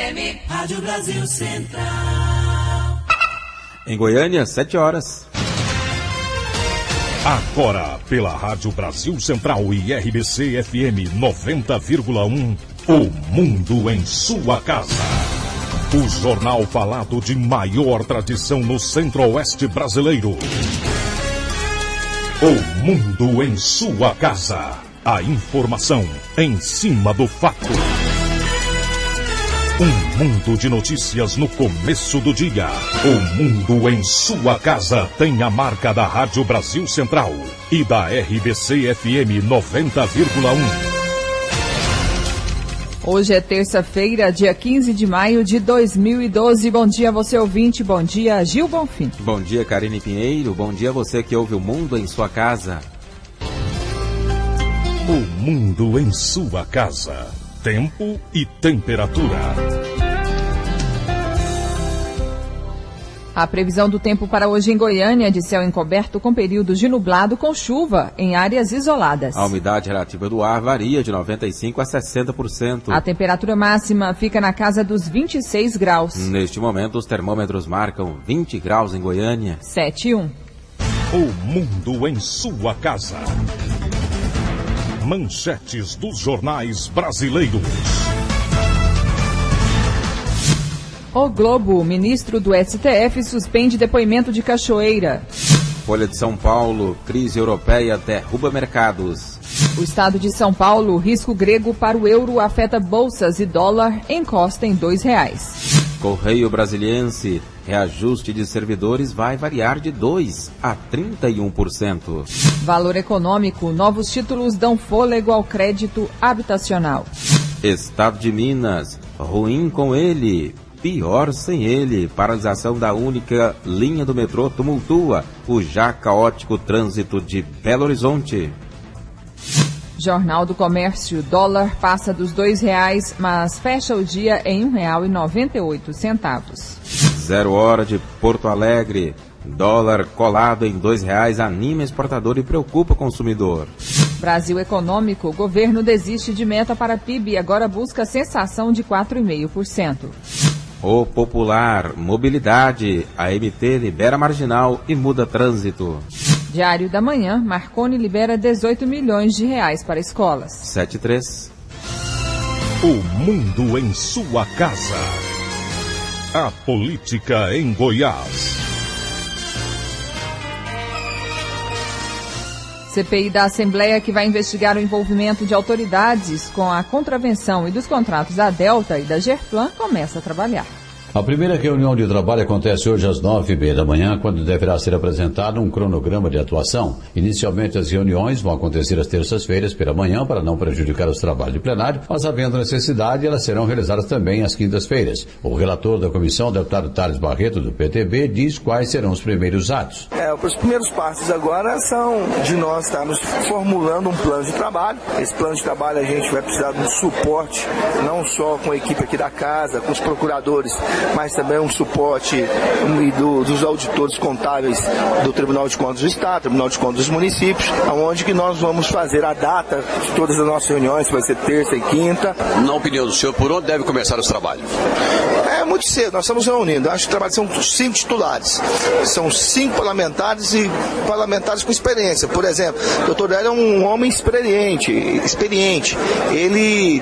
FM, Rádio Brasil Central. Em Goiânia, 7 horas. Agora, pela Rádio Brasil Central e RBC FM 90,1, O Mundo em Sua Casa. O jornal falado de maior tradição no Centro-Oeste brasileiro. O Mundo em Sua Casa. A informação em cima do fato. Um mundo de notícias no começo do dia. O Mundo em Sua Casa tem a marca da Rádio Brasil Central e da RBC FM 90,1. Hoje é terça-feira, dia 15 de maio de 2012. Bom dia, você ouvinte. Bom dia, Gil Bonfim. Bom dia, Karine Pinheiro. Bom dia, você que ouve o Mundo em Sua Casa. O Mundo em Sua Casa. Tempo e temperatura. A previsão do tempo para hoje em Goiânia é de céu encoberto com períodos de nublado com chuva em áreas isoladas. A umidade relativa do ar varia de 95% a 60%. A temperatura máxima fica na casa dos 26 graus. Neste momento, os termômetros marcam 20 graus em Goiânia. 7:1. O Mundo em Sua Casa. Manchetes dos jornais brasileiros. O Globo, ministro do STF, suspende depoimento de Cachoeira. Folha de São Paulo, crise europeia derruba mercados. O estado de São Paulo, risco grego para o euro afeta bolsas e dólar encosta em R$2. Correio Brasiliense, reajuste de servidores vai variar de 2% a 31%. Valor econômico, novos títulos dão fôlego ao crédito habitacional. Estado de Minas, ruim com ele, pior sem ele. Paralisação da única linha do metrô tumultua o já caótico trânsito de Belo Horizonte. Jornal do Comércio, dólar passa dos R$2, mas fecha o dia em R$1,98. 0 hora de Porto Alegre, dólar colado em R$2 anima exportador e preocupa consumidor. Brasil Econômico, governo desiste de meta para PIB e agora busca sensação de 4,5%. O Popular, mobilidade, a MT libera marginal e muda trânsito. Diário da Manhã, Marconi libera R$18 milhões para escolas. 7:3. O Mundo em Sua Casa. A política em Goiás. CPI da Assembleia, que vai investigar o envolvimento de autoridades com a contravenção e dos contratos da Delta e da Gerplan, começa a trabalhar. A primeira reunião de trabalho acontece hoje às 9h30 da manhã, quando deverá ser apresentado um cronograma de atuação. Inicialmente, as reuniões vão acontecer às terças-feiras pela manhã, para não prejudicar os trabalhos de plenário, mas havendo necessidade, elas serão realizadas também às quintas-feiras. O relator da comissão, deputado Thales Barreto, do PTB, diz quais serão os primeiros atos. Os primeiros passos agora são de nós estarmos formulando um plano de trabalho. Esse plano de trabalho a gente vai precisar de um suporte, não só com a equipe aqui da casa, com os procuradores, mas também um suporte dos auditores contábeis do Tribunal de Contas do Estado, Tribunal de Contas dos municípios, onde que nós vamos fazer a data de todas as nossas reuniões, que vai ser terça e quinta. Na opinião do senhor, por onde deve começar os trabalhos? É muito cedo, nós estamos reunindo. Acho que o trabalho são 5 titulares. São 5 parlamentares e parlamentares com experiência. Por exemplo, o doutor Hélio é um homem experiente. Ele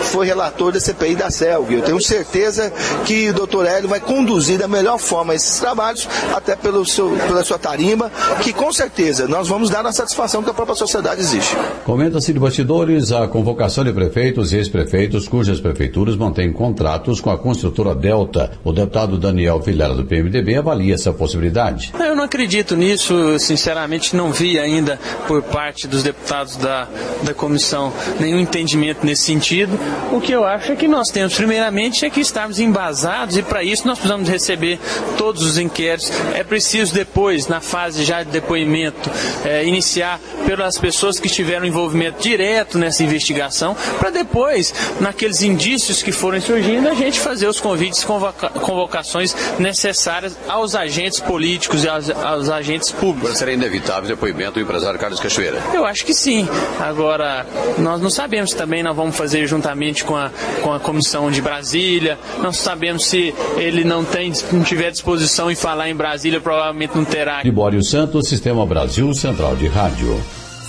foi relator da CPI da CELG. Eu tenho certeza que o doutor Hélio vai conduzir da melhor forma esses trabalhos, até pela sua tarimba, que com certeza nós vamos dar a satisfação que a própria sociedade exige. Comenta-se de bastidores a convocação de prefeitos e ex-prefeitos cujas prefeituras mantêm contratos com a construtora Delta. O deputado Daniel Vilela, do PMDB, avalia essa possibilidade. Eu não acredito nisso, sinceramente não vi ainda por parte dos deputados da comissão nenhum entendimento nesse sentido. O que eu acho é que nós temos primeiramente é que estarmos embasados, e para isso nós precisamos receber todos os inquéritos. É preciso depois, na fase já de depoimento, iniciar pelas pessoas que tiveram envolvimento direto nessa investigação, para depois, naqueles indícios que forem surgindo, a gente fazer os convites, convocações necessárias aos agentes políticos e aos agentes públicos. Será inevitável o depoimento do empresário Carlos Cachoeira? Eu acho que sim. Agora, nós não sabemos também, nós vamos fazer juntamente com a comissão de Brasília, nós sabemos se ele não tiver disposição em falar em Brasília, provavelmente não terá. Libório Santos, Sistema Brasil Central de Rádio.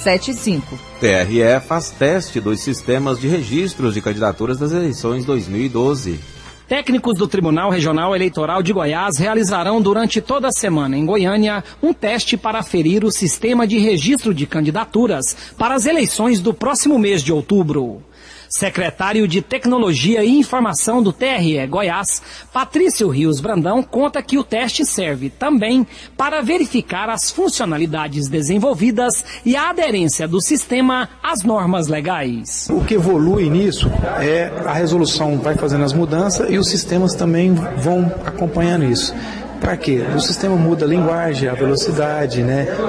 7:05. TRE faz teste dos sistemas de registros de candidaturas das eleições 2012. Técnicos do Tribunal Regional Eleitoral de Goiás realizarão durante toda a semana em Goiânia um teste para aferir o sistema de registro de candidaturas para as eleições do próximo mês de outubro. Secretário de Tecnologia e Informação do TRE Goiás, Patrício Rios Brandão, conta que o teste serve também para verificar as funcionalidades desenvolvidas e a aderência do sistema às normas legais. O que evolui nisso é a resolução vai fazendo as mudanças e os sistemas também vão acompanhando isso. Para quê? O sistema muda a linguagem, a velocidade,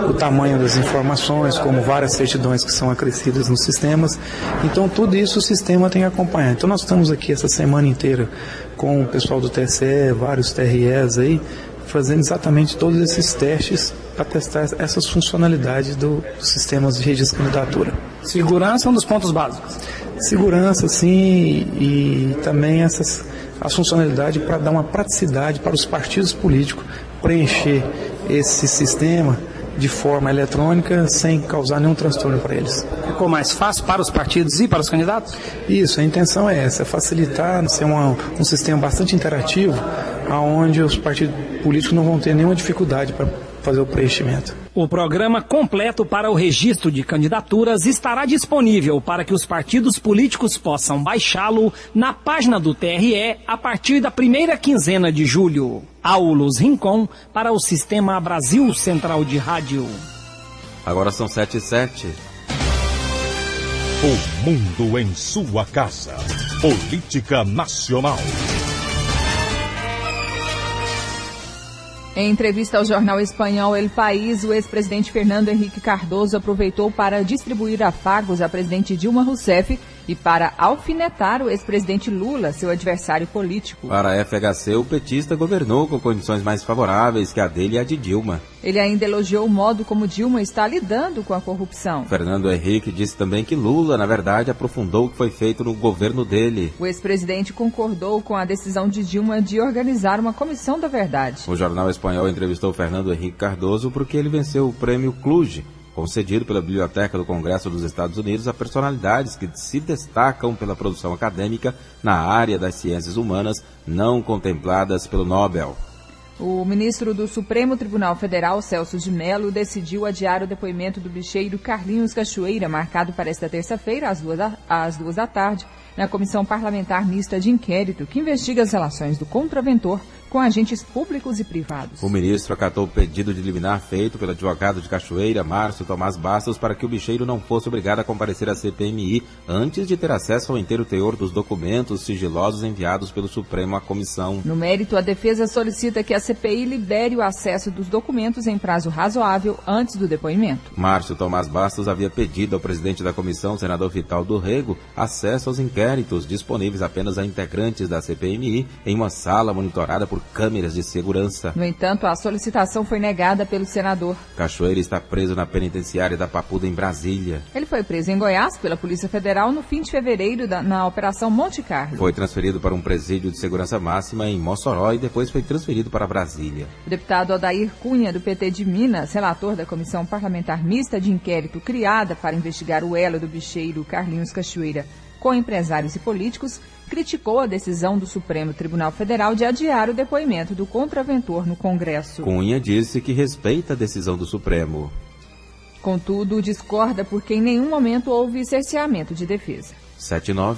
o tamanho das informações, como várias certidões que são acrescidas nos sistemas. Então, tudo isso o sistema tem que acompanhar. Então, nós estamos aqui essa semana inteira com o pessoal do TSE, vários TREs aí, fazendo exatamente todos esses testes para testar essas funcionalidades dos sistemas de registro de candidatura. Segurança é um dos pontos básicos. Segurança, sim, e também as funcionalidades para dar uma praticidade para os partidos políticos preencher esse sistema de forma eletrônica sem causar nenhum transtorno para eles. Ficou mais fácil para os partidos e para os candidatos? Isso, a intenção é essa, facilitar, ser um sistema bastante interativo, onde os partidos políticos não vão ter nenhuma dificuldade para fazer o preenchimento. O programa completo para o registro de candidaturas estará disponível para que os partidos políticos possam baixá-lo na página do TRE a partir da primeira quinzena de julho. Aulos Rincon para o Sistema Brasil Central de Rádio. Agora são 7:07. O mundo em sua casa. Política Nacional. Em entrevista ao jornal espanhol El País, o ex-presidente Fernando Henrique Cardoso aproveitou para distribuir afagos à presidente Dilma Rousseff e para alfinetar o ex-presidente Lula, seu adversário político. Para a FHC, o petista governou com condições mais favoráveis que a dele e a de Dilma. Ele ainda elogiou o modo como Dilma está lidando com a corrupção. Fernando Henrique disse também que Lula, na verdade, aprofundou o que foi feito no governo dele. O ex-presidente concordou com a decisão de Dilma de organizar uma comissão da verdade. O jornal espanhol entrevistou Fernando Henrique Cardoso porque ele venceu o prêmio Cluj, concedido pela Biblioteca do Congresso dos Estados Unidos a personalidades que se destacam pela produção acadêmica na área das ciências humanas não contempladas pelo Nobel. O ministro do Supremo Tribunal Federal, Celso de Mello, decidiu adiar o depoimento do bicheiro Carlinhos Cachoeira, marcado para esta terça-feira, às 2 da tarde, na Comissão Parlamentar Mista de Inquérito, que investiga as relações do contraventor com agentes públicos e privados. O ministro acatou o pedido de liminar feito pelo advogado de Cachoeira, Márcio Tomás Bastos, para que o bicheiro não fosse obrigado a comparecer à CPMI antes de ter acesso ao inteiro teor dos documentos sigilosos enviados pelo Supremo à comissão. No mérito, a defesa solicita que a CPI libere o acesso dos documentos em prazo razoável antes do depoimento. Márcio Tomás Bastos havia pedido ao presidente da comissão, senador Vital do Rego, acesso aos inquéritos disponíveis apenas a integrantes da CPMI em uma sala monitorada por câmeras de segurança. No entanto, a solicitação foi negada pelo senador. Cachoeira está preso na penitenciária da Papuda, em Brasília. Ele foi preso em Goiás pela Polícia Federal no fim de fevereiro na Operação Monte Carlo. Foi transferido para um presídio de segurança máxima em Mossoró e depois foi transferido para Brasília. O deputado Odair Cunha, do PT de Minas, relator da Comissão Parlamentar Mista de Inquérito criada para investigar o elo do bicheiro Carlinhos Cachoeira com empresários e políticos, criticou a decisão do Supremo Tribunal Federal de adiar o depoimento do contraventor no Congresso. Cunha disse que respeita a decisão do Supremo. Contudo, discorda porque em nenhum momento houve cerceamento de defesa. 7-9.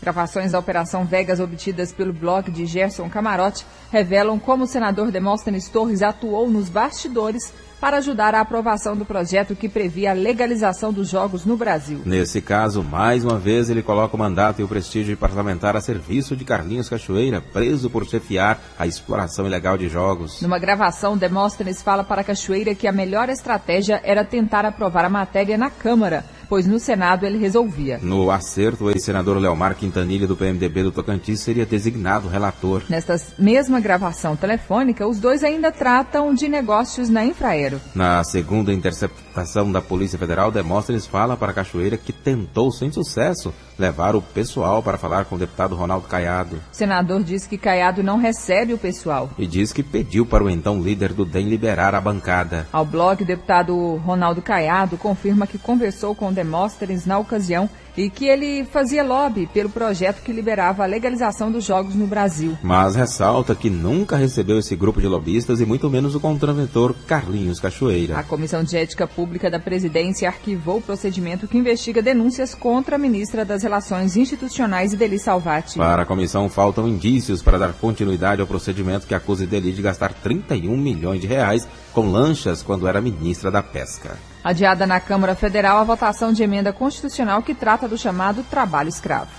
Gravações da Operação Vegas obtidas pelo blog de Gerson Camarote revelam como o senador Demóstenes Torres atuou nos bastidores para ajudar a aprovação do projeto que previa a legalização dos jogos no Brasil. Nesse caso, mais uma vez, ele coloca o mandato e o prestígio parlamentar a serviço de Carlinhos Cachoeira, preso por chefiar a exploração ilegal de jogos. Numa gravação, Demóstenes fala para Cachoeira que a melhor estratégia era tentar aprovar a matéria na Câmara, pois no Senado ele resolvia. No acerto, o ex-senador Leomar Quintanilha, do PMDB do Tocantins, seria designado relator. Nesta mesma gravação telefônica, os dois ainda tratam de negócios na Infraero. Na segunda interceptação da Polícia Federal, Demóstenes fala para Cachoeira que tentou, sem sucesso, levar o pessoal para falar com o deputado Ronaldo Caiado. O senador diz que Caiado não recebe o pessoal. E diz que pediu para o então líder do DEM liberar a bancada. Ao blog, o deputado Ronaldo Caiado confirma que conversou com Demóstenes na ocasião e que ele fazia lobby pelo projeto que liberava a legalização dos jogos no Brasil. Mas ressalta que nunca recebeu esse grupo de lobistas e muito menos o contraventor Carlinhos Cachoeira. A Comissão de Ética Pública da Presidência arquivou o procedimento que investiga denúncias contra a ministra das Relações Institucionais, Idely Salvati. Para a comissão, faltam indícios para dar continuidade ao procedimento que acusa Idely de gastar 31 milhões de reais com lanchas quando era ministra da Pesca. Adiada na Câmara Federal a votação de emenda constitucional que trata do chamado trabalho escravo.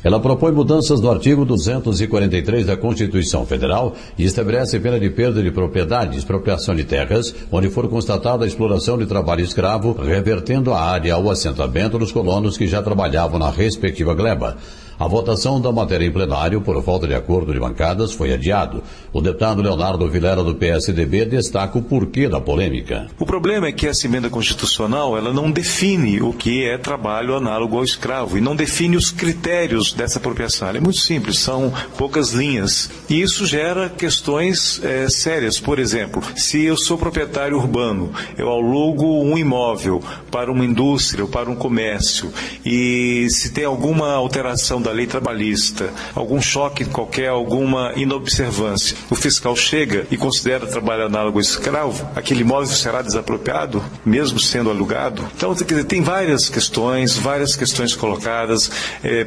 Ela propõe mudanças no artigo 243 da Constituição Federal e estabelece pena de perda de propriedade, expropriação de terras, onde for constatada a exploração de trabalho escravo, revertendo a área ao assentamento dos colonos que já trabalhavam na respectiva gleba. A votação da matéria em plenário, por falta de acordo de bancadas, foi adiado. O deputado Leonardo Vilela, do PSDB, destaca o porquê da polêmica. O problema é que essa emenda constitucional, ela não define o que é trabalho análogo ao escravo e não define os critérios dessa apropriação. Ela é muito simples, são poucas linhas. E isso gera questões sérias. Por exemplo, se eu sou proprietário urbano, eu alugo um imóvel para uma indústria ou para um comércio, e se tem alguma alteração da lei trabalhista, algum choque qualquer, alguma inobservância, o fiscal chega e considera trabalho análogo ao escravo, aquele imóvel será desapropriado, mesmo sendo alugado? Então, quer dizer, tem várias questões colocadas,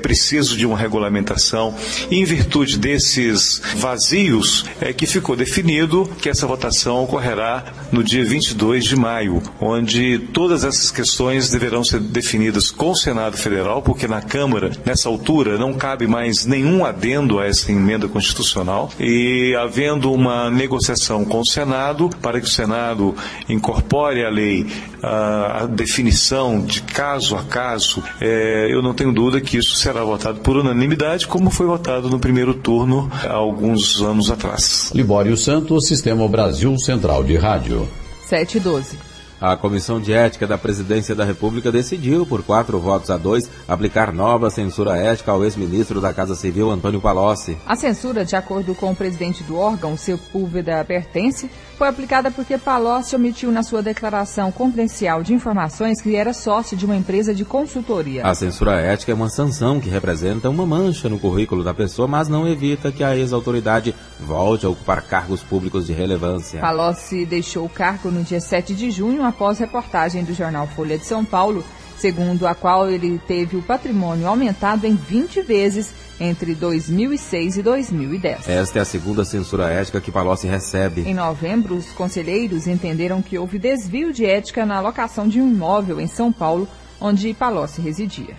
preciso de uma regulamentação, e em virtude desses vazios é que ficou definido que essa votação ocorrerá no dia 22 de maio, onde todas essas questões deverão ser definidas com o Senado Federal, porque na Câmara, nessa altura, não cabe mais nenhum adendo a essa emenda constitucional, e havendo uma negociação com o Senado para que o Senado incorpore à lei a definição de caso a caso, eu não tenho dúvida que isso será votado por unanimidade, como foi votado no primeiro turno há alguns anos atrás. Libório Santos, Sistema Brasil Central de Rádio. 7:12. A Comissão de Ética da Presidência da República decidiu, por 4-2, aplicar nova censura ética ao ex-ministro da Casa Civil, Antônio Palocci. A censura, de acordo com o presidente do órgão, Sepúlveda Pertence, foi aplicada porque Palocci omitiu na sua declaração confidencial de informações que era sócio de uma empresa de consultoria. A censura ética é uma sanção que representa uma mancha no currículo da pessoa, mas não evita que a ex-autoridade volte a ocupar cargos públicos de relevância. Palocci deixou o cargo no dia 7 de junho, após reportagem do jornal Folha de São Paulo, segundo a qual ele teve o patrimônio aumentado em 20 vezes entre 2006 e 2010. Esta é a segunda censura ética que Palocci recebe. Em novembro, os conselheiros entenderam que houve desvio de ética na alocação de um imóvel em São Paulo, onde Palocci residia.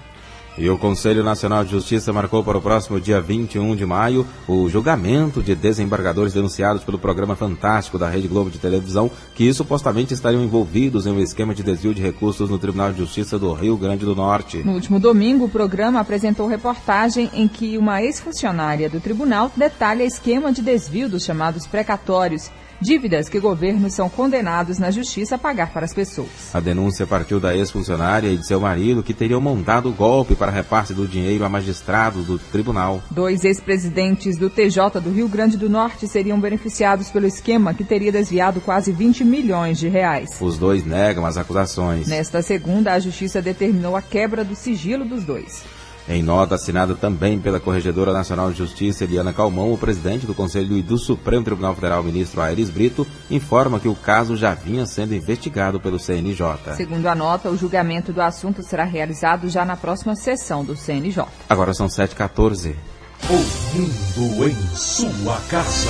E o Conselho Nacional de Justiça marcou para o próximo dia 21 de maio o julgamento de desembargadores denunciados pelo programa Fantástico da Rede Globo de televisão, que supostamente estariam envolvidos em um esquema de desvio de recursos no Tribunal de Justiça do Rio Grande do Norte. No último domingo, o programa apresentou reportagem em que uma ex-funcionária do tribunal detalha esquema de desvio dos chamados precatórios, dívidas que governos são condenados na justiça a pagar para as pessoas. A denúncia partiu da ex-funcionária e de seu marido, que teriam montado o golpe para repasse do dinheiro a magistrados do tribunal. 2 ex-presidentes do TJ do Rio Grande do Norte seriam beneficiados pelo esquema, que teria desviado quase 20 milhões de reais. Os 2 negam as acusações. Nesta segunda, a justiça determinou a quebra do sigilo dos 2. Em nota assinada também pela Corregedora Nacional de Justiça, Eliana Calmon, o presidente do Conselho e do Supremo Tribunal Federal, ministro Aires Brito, informa que o caso já vinha sendo investigado pelo CNJ. Segundo a nota, o julgamento do assunto será realizado já na próxima sessão do CNJ. Agora são 7h14. O mundo em sua casa.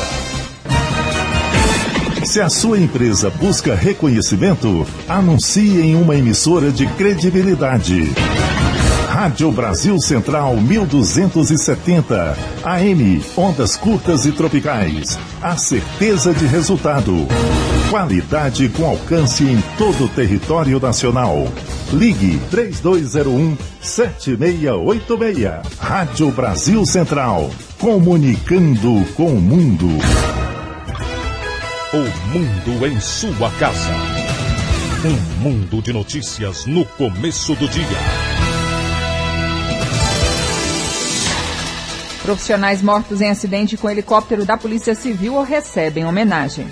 Se a sua empresa busca reconhecimento, anuncie em uma emissora de credibilidade. Rádio Brasil Central 1270, AM, ondas curtas e tropicais. A certeza de resultado. Qualidade com alcance em todo o território nacional. Ligue 3201-7686. Rádio Brasil Central. Comunicando com o mundo. O mundo em sua casa. Um mundo de notícias no começo do dia. Profissionais mortos em acidente com helicóptero da Polícia Civil recebem homenagem.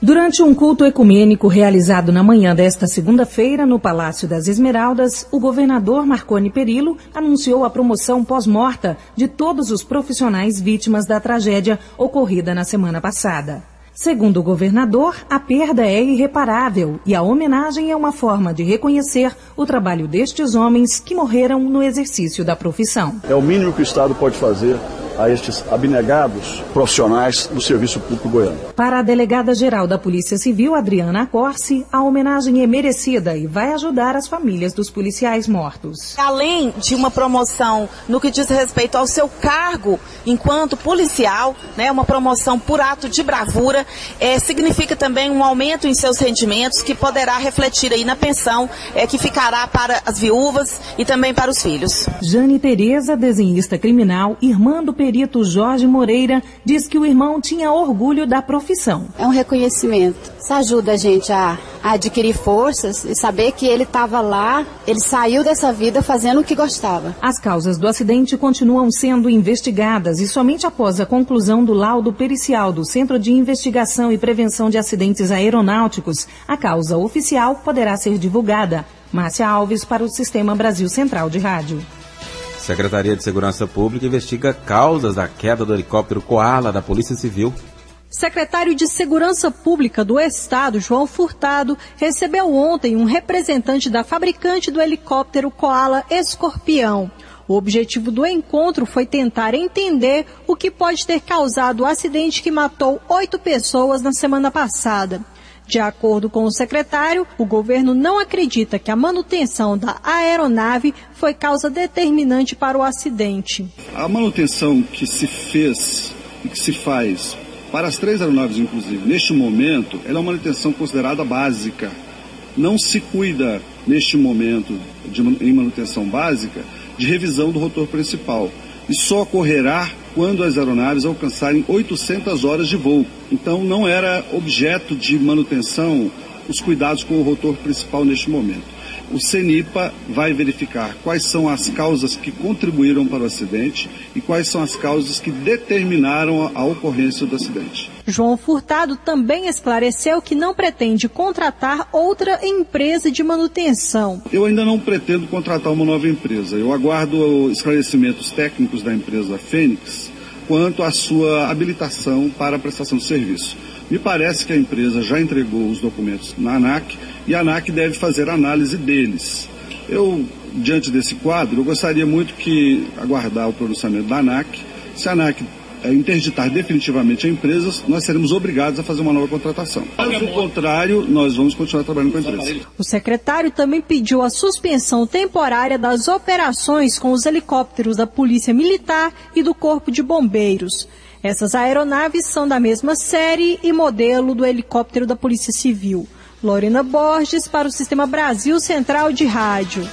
Durante um culto ecumênico realizado na manhã desta segunda-feira no Palácio das Esmeraldas, o governador Marconi Perillo anunciou a promoção pós-morta de todos os profissionais vítimas da tragédia ocorrida na semana passada. Segundo o governador, a perda é irreparável e a homenagem é uma forma de reconhecer o trabalho destes homens que morreram no exercício da profissão. É o mínimo que o Estado pode fazer a estes abnegados profissionais do Serviço Público Goiano. Para a delegada-geral da Polícia Civil, Adriana Acorce, a homenagem é merecida e vai ajudar as famílias dos policiais mortos. Além de uma promoção no que diz respeito ao seu cargo enquanto policial, uma promoção por ato de bravura, significa também um aumento em seus rendimentos que poderá refletir aí na pensão que ficará para as viúvas e também para os filhos. Jane Tereza, desenhista criminal, irmã do perito Jorge Moreira, diz que o irmão tinha orgulho da profissão. É um reconhecimento. Isso ajuda a gente a adquirir forças e saber que ele estava lá, ele saiu dessa vida fazendo o que gostava. As causas do acidente continuam sendo investigadas e somente após a conclusão do laudo pericial do Centro de Investigação e Prevenção de Acidentes Aeronáuticos, a causa oficial poderá ser divulgada. Márcia Alves para o Sistema Brasil Central de Rádio. Secretaria de Segurança Pública investiga causas da queda do helicóptero Koala da Polícia Civil. Secretário de Segurança Pública do Estado, João Furtado, recebeu ontem um representante da fabricante do helicóptero Koala Escorpião. O objetivo do encontro foi tentar entender o que pode ter causado o acidente que matou 8 pessoas na semana passada. De acordo com o secretário, o governo não acredita que a manutenção da aeronave foi causa determinante para o acidente. A manutenção que se fez e que se faz para as 3 aeronaves, inclusive, neste momento, ela é uma manutenção considerada básica. Não se cuida, neste momento, em manutenção básica, de revisão do rotor principal. Isso só ocorrerá quando as aeronaves alcançarem 800 horas de voo. Então não era objeto de manutenção os cuidados com o rotor principal neste momento. O CENIPA vai verificar quais são as causas que contribuíram para o acidente e quais são as causas que determinaram a ocorrência do acidente. João Furtado também esclareceu que não pretende contratar outra empresa de manutenção. Eu ainda não pretendo contratar uma nova empresa. Eu aguardo esclarecimentos técnicos da empresa Fênix quanto à sua habilitação para a prestação de serviço. Me parece que a empresa já entregou os documentos na ANAC e a ANAC deve fazer análise deles. Eu, diante desse quadro, eu gostaria muito que aguardar o pronunciamento da ANAC. Se a ANAC interditar definitivamente a empresa, nós seremos obrigados a fazer uma nova contratação. Caso contrário, nós vamos continuar trabalhando com a empresa. O secretário também pediu a suspensão temporária das operações com os helicópteros da Polícia Militar e do Corpo de Bombeiros. Essas aeronaves são da mesma série e modelo do helicóptero da Polícia Civil. Lorena Borges para o Sistema Brasil Central de Rádio.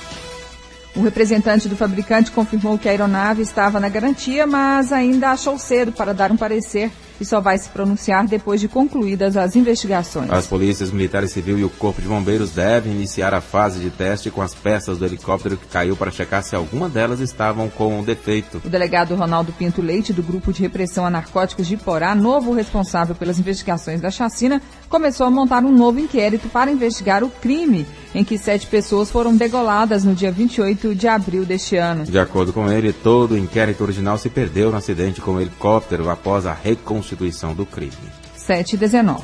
O representante do fabricante confirmou que a aeronave estava na garantia, mas ainda achou cedo para dar um parecer e só vai se pronunciar depois de concluídas as investigações. As polícias militar e civil e o Corpo de Bombeiros devem iniciar a fase de teste com as peças do helicóptero que caiu para checar se alguma delas estavam com um defeito. O delegado Ronaldo Pinto Leite, do Grupo de Repressão a Narcóticos de Iporá, novo responsável pelas investigações da chacina, começou a montar um novo inquérito para investigar o crime em que 7 pessoas foram degoladas no dia 28 de abril deste ano. De acordo com ele, todo o inquérito original se perdeu no acidente com o helicóptero após a reconstituição do crime. 7h19.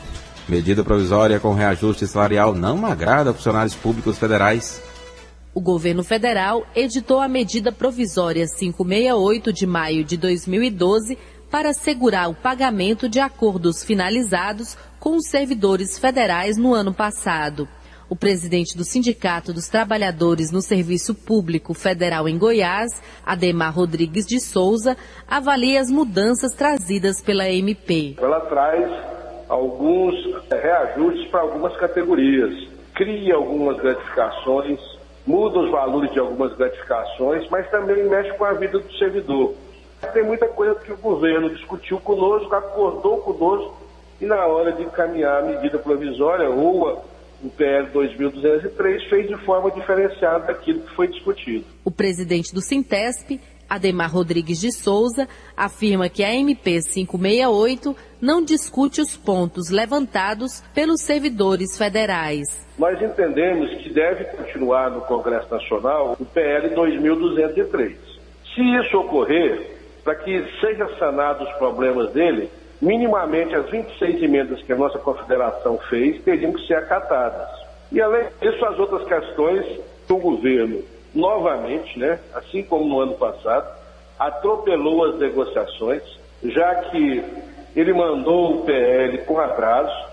Medida provisória com reajuste salarial não agrada a funcionários públicos federais. O governo federal editou a medida provisória 568 de maio de 2012 para assegurar o pagamento de acordos finalizados com os servidores federais no ano passado. O presidente do Sindicato dos Trabalhadores no Serviço Público Federal em Goiás, Ademar Rodrigues de Souza, avalia as mudanças trazidas pela MP. Ela traz alguns reajustes para algumas categorias, cria algumas gratificações, muda os valores de algumas gratificações, mas também mexe com a vida do servidor. Tem muita coisa que o governo discutiu conosco, acordou conosco, e na hora de encaminhar a medida provisória, ou o PL 2203, fez de forma diferenciada daquilo que foi discutido. O presidente do Sintesp, Ademar Rodrigues de Souza, afirma que a MP 568 não discute os pontos levantados pelos servidores federais. Nós entendemos que deve continuar no Congresso Nacional o PL 2203. Se isso ocorrer, para que sejam sanados os problemas dele, minimamente as 26 emendas que a nossa confederação fez teriam que ser acatadas. E além disso, as outras questões que o governo, novamente, assim como no ano passado, atropelou as negociações, já que ele mandou o PL com atraso.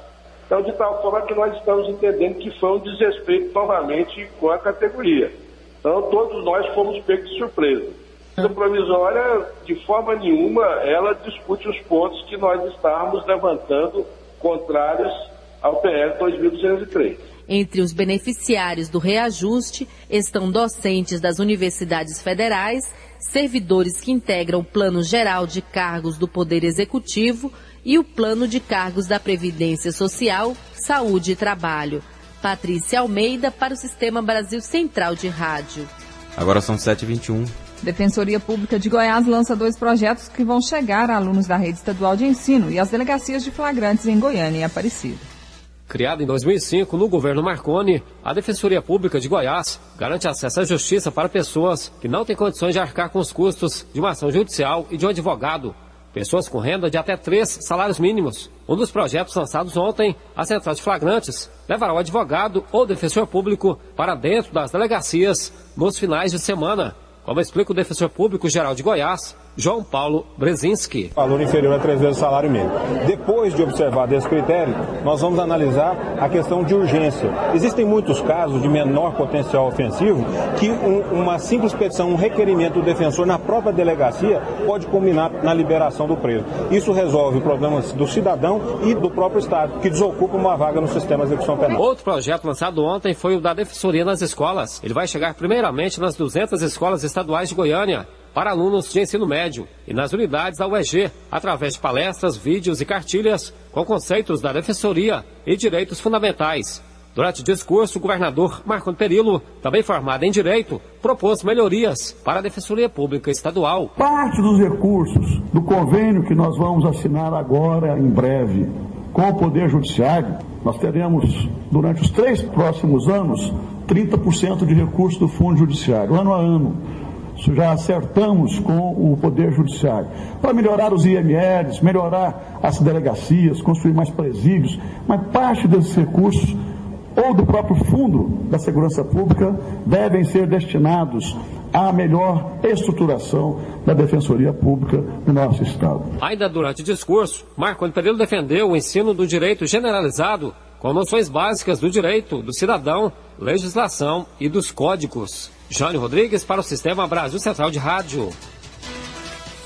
Então, de tal forma que nós estamos entendendo que foi um desrespeito novamente com a categoria. Então, todos nós fomos pegos de surpresa. A provisória, de forma nenhuma, ela discute os pontos que nós estávamos levantando contrários ao PL 2203. Entre os beneficiários do reajuste estão docentes das universidades federais, servidores que integram o Plano Geral de Cargos do Poder Executivo e o Plano de Cargos da Previdência Social, Saúde e Trabalho. Patrícia Almeida para o Sistema Brasil Central de Rádio. Agora são 7h21. Defensoria Pública de Goiás lança 2 projetos que vão chegar a alunos da rede estadual de ensino e às delegacias de flagrantes em Goiânia e Aparecida. Criada em 2005 no governo Marconi, a Defensoria Pública de Goiás garante acesso à justiça para pessoas que não têm condições de arcar com os custos de uma ação judicial e de um advogado. Pessoas com renda de até 3 salários mínimos. Um dos projetos lançados ontem, a Central de Flagrantes, levará o advogado ou defensor público para dentro das delegacias nos finais de semana. Como explica o defensor público geral de Goiás, João Paulo Brezinski. Valor inferior a 3 vezes o salário mínimo. Depois de observar desse critério, nós vamos analisar a questão de urgência. Existem muitos casos de menor potencial ofensivo que uma simples petição, um requerimento do defensor na própria delegacia pode culminar na liberação do preso. Isso resolve problemas do cidadão e do próprio Estado, que desocupa uma vaga no sistema de execução penal. Outro projeto lançado ontem foi o da Defensoria nas escolas. Ele vai chegar primeiramente nas 200 escolas estaduais de Goiânia, para alunos de ensino médio e nas unidades da UEG, através de palestras, vídeos e cartilhas com conceitos da Defensoria e direitos fundamentais. Durante o discurso, o governador Marconi Perillo, também formado em Direito, propôs melhorias para a Defensoria Pública Estadual. Parte dos recursos do convênio que nós vamos assinar agora, em breve, com o Poder Judiciário, nós teremos, durante os 3 próximos anos, 30% de recursos do Fundo Judiciário, ano a ano. Isso já acertamos com o Poder Judiciário, para melhorar os IMLs, melhorar as delegacias, construir mais presídios, mas parte desses recursos, ou do próprio Fundo da Segurança Pública, devem ser destinados à melhor estruturação da Defensoria Pública do nosso Estado. Ainda durante o discurso, Marconi Perillo defendeu o ensino do direito generalizado, com noções básicas do direito, do cidadão, legislação e dos códigos. Jânio Rodrigues para o Sistema Brasil Central de Rádio.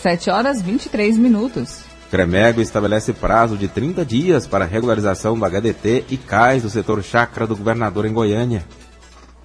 7h23. CREMEGO estabelece prazo de 30 dias para regularização do HDT e CAIS do setor chácara do governador em Goiânia.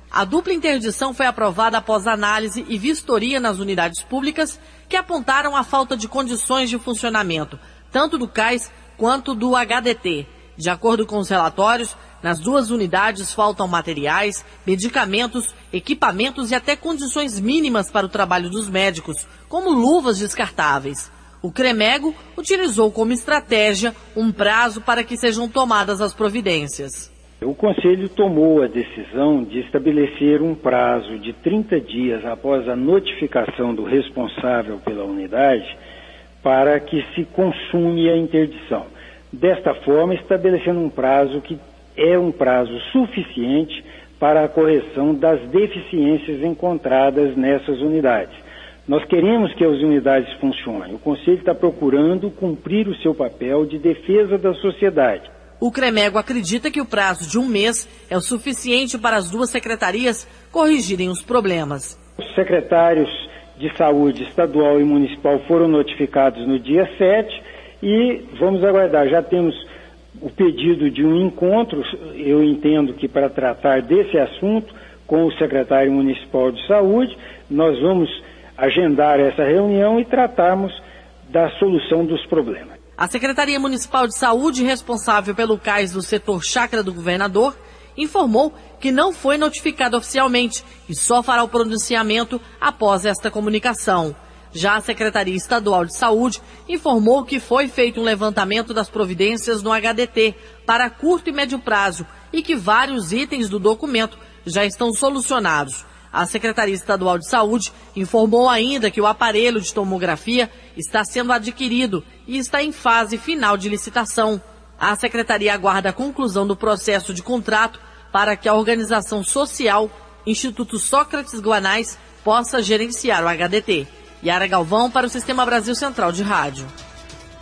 A dupla interdição foi aprovada após análise e vistoria nas unidades públicas que apontaram a falta de condições de funcionamento, tanto do CAIS quanto do HDT. De acordo com os relatórios, nas 2 unidades faltam materiais, medicamentos, equipamentos e até condições mínimas para o trabalho dos médicos, como luvas descartáveis. O CREMEGO utilizou como estratégia um prazo para que sejam tomadas as providências. O Conselho tomou a decisão de estabelecer um prazo de 30 dias após a notificação do responsável pela unidade para que se consume a interdição. Desta forma, estabelecendo um prazo que é um prazo suficiente para a correção das deficiências encontradas nessas unidades. Nós queremos que as unidades funcionem. O Conselho está procurando cumprir o seu papel de defesa da sociedade. O CREMEGO acredita que o prazo de 1 mês é o suficiente para as duas secretarias corrigirem os problemas. Os secretários de saúde estadual e municipal foram notificados no dia 7 e vamos aguardar. Já temos o pedido de um encontro, eu entendo que para tratar desse assunto com o secretário municipal de saúde, nós vamos agendar essa reunião e tratarmos da solução dos problemas. A Secretaria Municipal de Saúde, responsável pelo CAIS do setor Chácara do Governador, informou que não foi notificado oficialmente e só fará o pronunciamento após esta comunicação. Já a Secretaria Estadual de Saúde informou que foi feito um levantamento das providências no HDT para curto e médio prazo e que vários itens do documento já estão solucionados. A Secretaria Estadual de Saúde informou ainda que o aparelho de tomografia está sendo adquirido e está em fase final de licitação. A Secretaria aguarda a conclusão do processo de contrato para que a organização social Instituto Sócrates Guanais possa gerenciar o HDT. Yara Galvão para o Sistema Brasil Central de Rádio.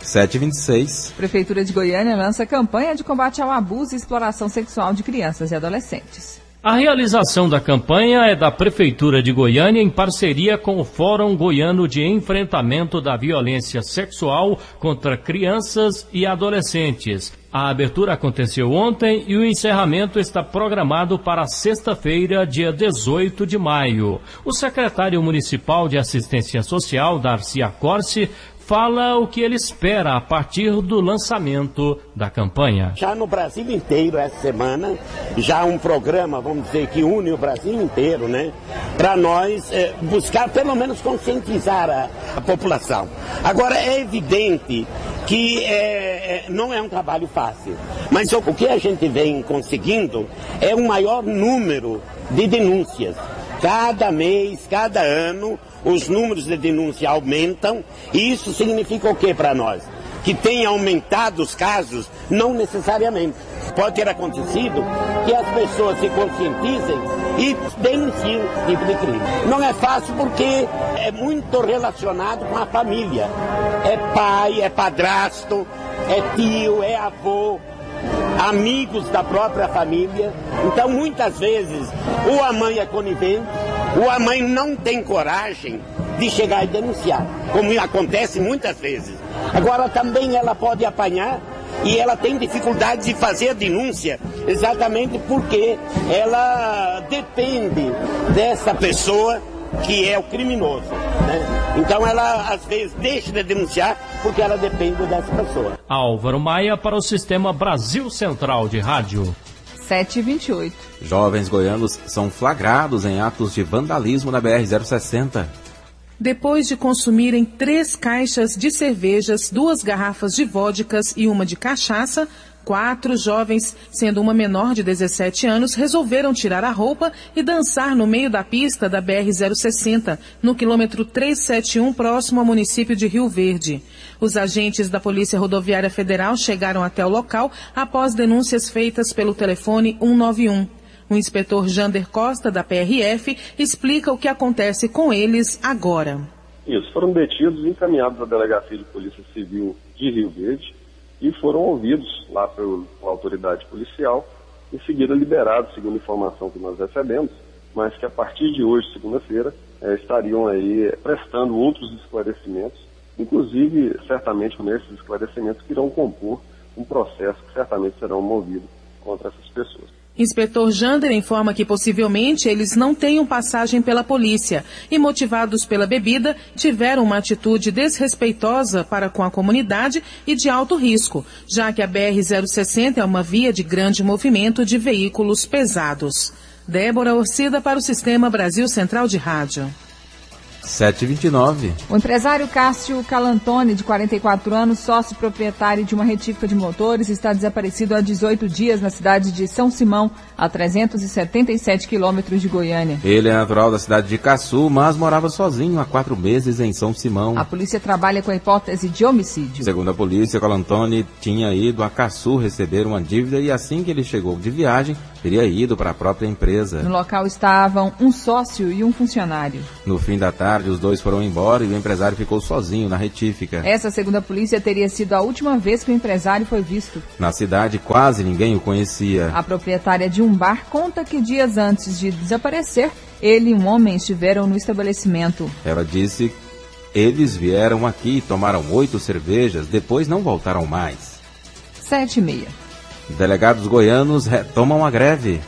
7h26. Prefeitura de Goiânia lança campanha de combate ao abuso e exploração sexual de crianças e adolescentes. A realização da campanha é da Prefeitura de Goiânia em parceria com o Fórum Goiano de Enfrentamento da Violência Sexual contra Crianças e Adolescentes. A abertura aconteceu ontem e o encerramento está programado para sexta-feira, dia 18 de maio. O secretário municipal de Assistência Social, Darcy Acorce, fala o que ele espera a partir do lançamento da campanha. Já no Brasil inteiro, essa semana, já um programa, vamos dizer, que une o Brasil inteiro, né? Para nós buscar, pelo menos, conscientizar a população. Agora, é evidente que não é um trabalho fácil, mas o que a gente vem conseguindo é um maior número de denúncias. Cada mês, cada ano, os números de denúncia aumentam, e isso significa o que para nós? Que tem aumentado os casos? Não necessariamente. Pode ter acontecido que as pessoas se conscientizem e denunciem esse tipo de crime. Não é fácil porque é muito relacionado com a família. É pai, é padrasto, é tio, é avô, amigos da própria família. Então, muitas vezes, ou a mãe é conivente, ou a mãe não tem coragem de chegar e denunciar, como acontece muitas vezes. Agora, também ela pode apanhar e ela tem dificuldade de fazer a denúncia, exatamente porque ela depende dessa pessoa que é o criminoso, né? Então ela às vezes deixa de denunciar porque ela depende dessa pessoa. Álvaro Maia para o Sistema Brasil Central de Rádio. 7h28. Jovens goianos são flagrados em atos de vandalismo na BR-060. Depois de consumirem 3 caixas de cervejas, 2 garrafas de vodkas e uma de cachaça, 4 jovens, sendo uma menor de 17 anos, resolveram tirar a roupa e dançar no meio da pista da BR-060, no quilômetro 371, próximo ao município de Rio Verde. Os agentes da Polícia Rodoviária Federal chegaram até o local após denúncias feitas pelo telefone 191. O inspetor Jander Costa, da PRF, explica o que acontece com eles agora. Isso, foram detidos e encaminhados à Delegacia de Polícia Civil de Rio Verde e foram ouvidos lá pela autoridade policial, em seguida liberados, segundo a informação que nós recebemos, mas que a partir de hoje, segunda-feira, estariam aí prestando outros esclarecimentos, inclusive, certamente, com esses esclarecimentos que irão compor um processo que certamente serão movido contra essas pessoas. Inspetor Jander informa que possivelmente eles não tenham passagem pela polícia e, motivados pela bebida, tiveram uma atitude desrespeitosa para com a comunidade e de alto risco, já que a BR-060 é uma via de grande movimento de veículos pesados. Débora Orcida para o Sistema Brasil Central de Rádio. 7h29. O empresário Cássio Calantoni, de 44 anos, sócio proprietário de uma retífica de motores, está desaparecido há 18 dias na cidade de São Simão, a 377 quilômetros de Goiânia. Ele é natural da cidade de Caçu, mas morava sozinho há 4 meses em São Simão. A polícia trabalha com a hipótese de homicídio. Segundo a polícia, Calantoni tinha ido a Caçu receber uma dívida e assim que ele chegou de viagem, teria ido para a própria empresa. No local estavam um sócio e um funcionário. No fim da tarde, os dois foram embora e o empresário ficou sozinho na retífica. Essa, segundo a polícia, teria sido a última vez que o empresário foi visto. Na cidade, quase ninguém o conhecia. A proprietária de um bar conta que dias antes de desaparecer, ele e um homem estiveram no estabelecimento. Ela disse: eles vieram aqui, tomaram 8 cervejas, depois não voltaram mais. 7h30. Delegados goianos retomam a greve.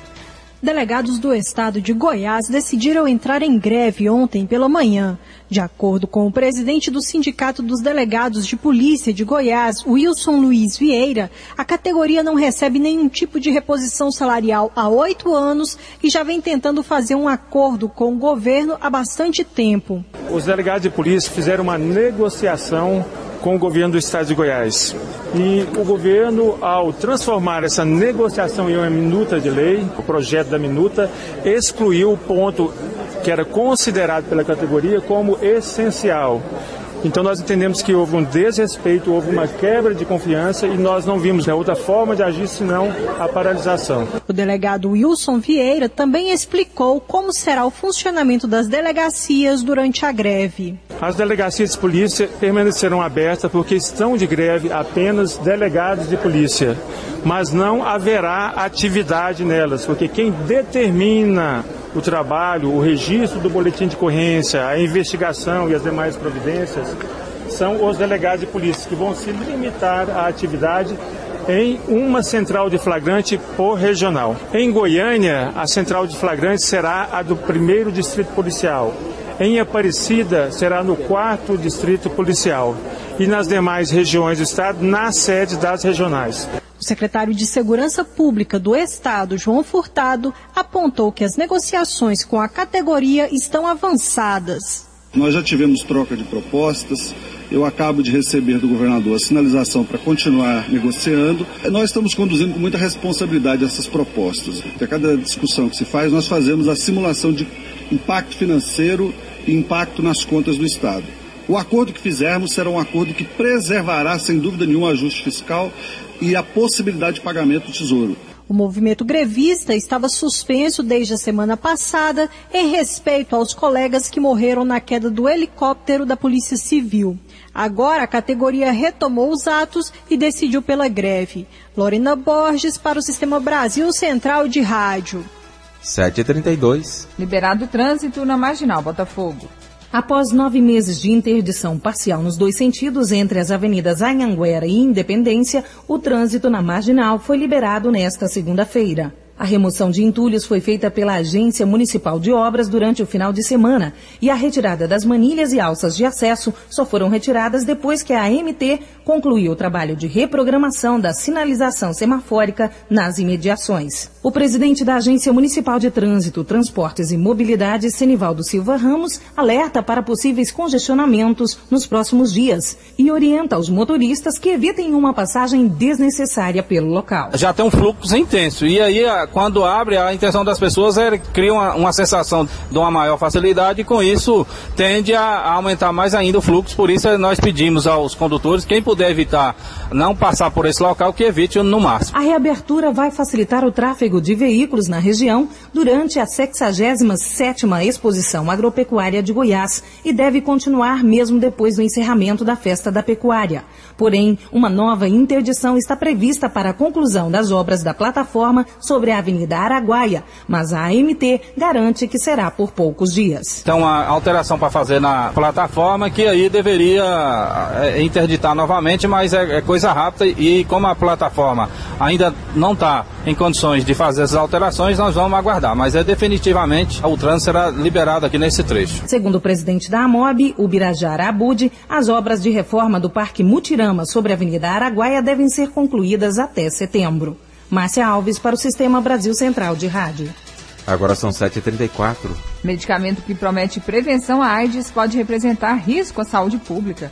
Delegados do estado de Goiás decidiram entrar em greve ontem pela manhã. De acordo com o presidente do Sindicato dos Delegados de Polícia de Goiás, Wilson Luiz Vieira, a categoria não recebe nenhum tipo de reposição salarial há 8 anos e já vem tentando fazer um acordo com o governo há bastante tempo. Os delegados de polícia fizeram uma negociação com o governo do estado de Goiás. E o governo, ao transformar essa negociação em uma minuta de lei, o projeto da minuta, excluiu o ponto que era considerado pela categoria como essencial. Então nós entendemos que houve um desrespeito, houve uma quebra de confiança e nós não vimos outra forma de agir senão a paralisação. O delegado Wilson Vieira também explicou como será o funcionamento das delegacias durante a greve. As delegacias de polícia permanecerão abertas porque estão de greve apenas delegados de polícia, mas não haverá atividade nelas, porque quem determina o trabalho, o registro do boletim de ocorrência, a investigação e as demais providências são os delegados de polícia, que vão se limitar à atividade em uma central de flagrante por regional. Em Goiânia, a central de flagrante será a do 1º Distrito Policial. Em Aparecida, será no 4º Distrito Policial. E nas demais regiões do estado, nas sedes das regionais. O secretário de Segurança Pública do Estado, João Furtado, apontou que as negociações com a categoria estão avançadas. Nós já tivemos troca de propostas. Eu acabo de receber do governador a sinalização para continuar negociando. Nós estamos conduzindo com muita responsabilidade essas propostas. A cada discussão que se faz, nós fazemos a simulação de impacto financeiro e impacto nas contas do Estado. O acordo que fizermos será um acordo que preservará, sem dúvida nenhuma, o ajuste fiscal e a possibilidade de pagamento do Tesouro. O movimento grevista estava suspenso desde a semana passada em respeito aos colegas que morreram na queda do helicóptero da Polícia Civil. Agora a categoria retomou os atos e decidiu pela greve. Lorena Borges para o Sistema Brasil Central de Rádio. 7h32. Liberado o trânsito na Marginal Botafogo. Após 9 meses de interdição parcial nos 2 sentidos entre as avenidas Anhanguera e Independência, o trânsito na Marginal foi liberado nesta segunda-feira. A remoção de entulhos foi feita pela Agência Municipal de Obras durante o final de semana e a retirada das manilhas e alças de acesso só foram retiradas depois que a AMT concluiu o trabalho de reprogramação da sinalização semafórica nas imediações. O presidente da Agência Municipal de Trânsito, Transportes e Mobilidade, Senivaldo Silva Ramos, alerta para possíveis congestionamentos nos próximos dias e orienta os motoristas que evitem uma passagem desnecessária pelo local. Já tem um fluxo intenso e aí quando abre, a intenção das pessoas é criar uma sensação de uma maior facilidade e com isso tende a aumentar mais ainda o fluxo. Por isso nós pedimos aos condutores, quem puder evitar não passar por esse local, que evite no máximo. A reabertura vai facilitar o tráfego de veículos na região durante a 67ª Exposição Agropecuária de Goiás e deve continuar mesmo depois do encerramento da Festa da Pecuária. Porém, uma nova interdição está prevista para a conclusão das obras da plataforma sobre a Avenida Araguaia, mas a AMT garante que será por poucos dias. Então, uma alteração para fazer na plataforma que aí deveria interditar novamente, mas é coisa rápida e como a plataforma ainda não está em condições de fazer essas alterações, nós vamos aguardar, mas definitivamente o trânsito será liberado aqui nesse trecho. Segundo o presidente da AMOB, Ubirajara Abud, as obras de reforma do Parque Mutirama sobre a Avenida Araguaia devem ser concluídas até setembro. Márcia Alves para o Sistema Brasil Central de Rádio. Agora são 7h34. Medicamento que promete prevenção à AIDS pode representar risco à saúde pública.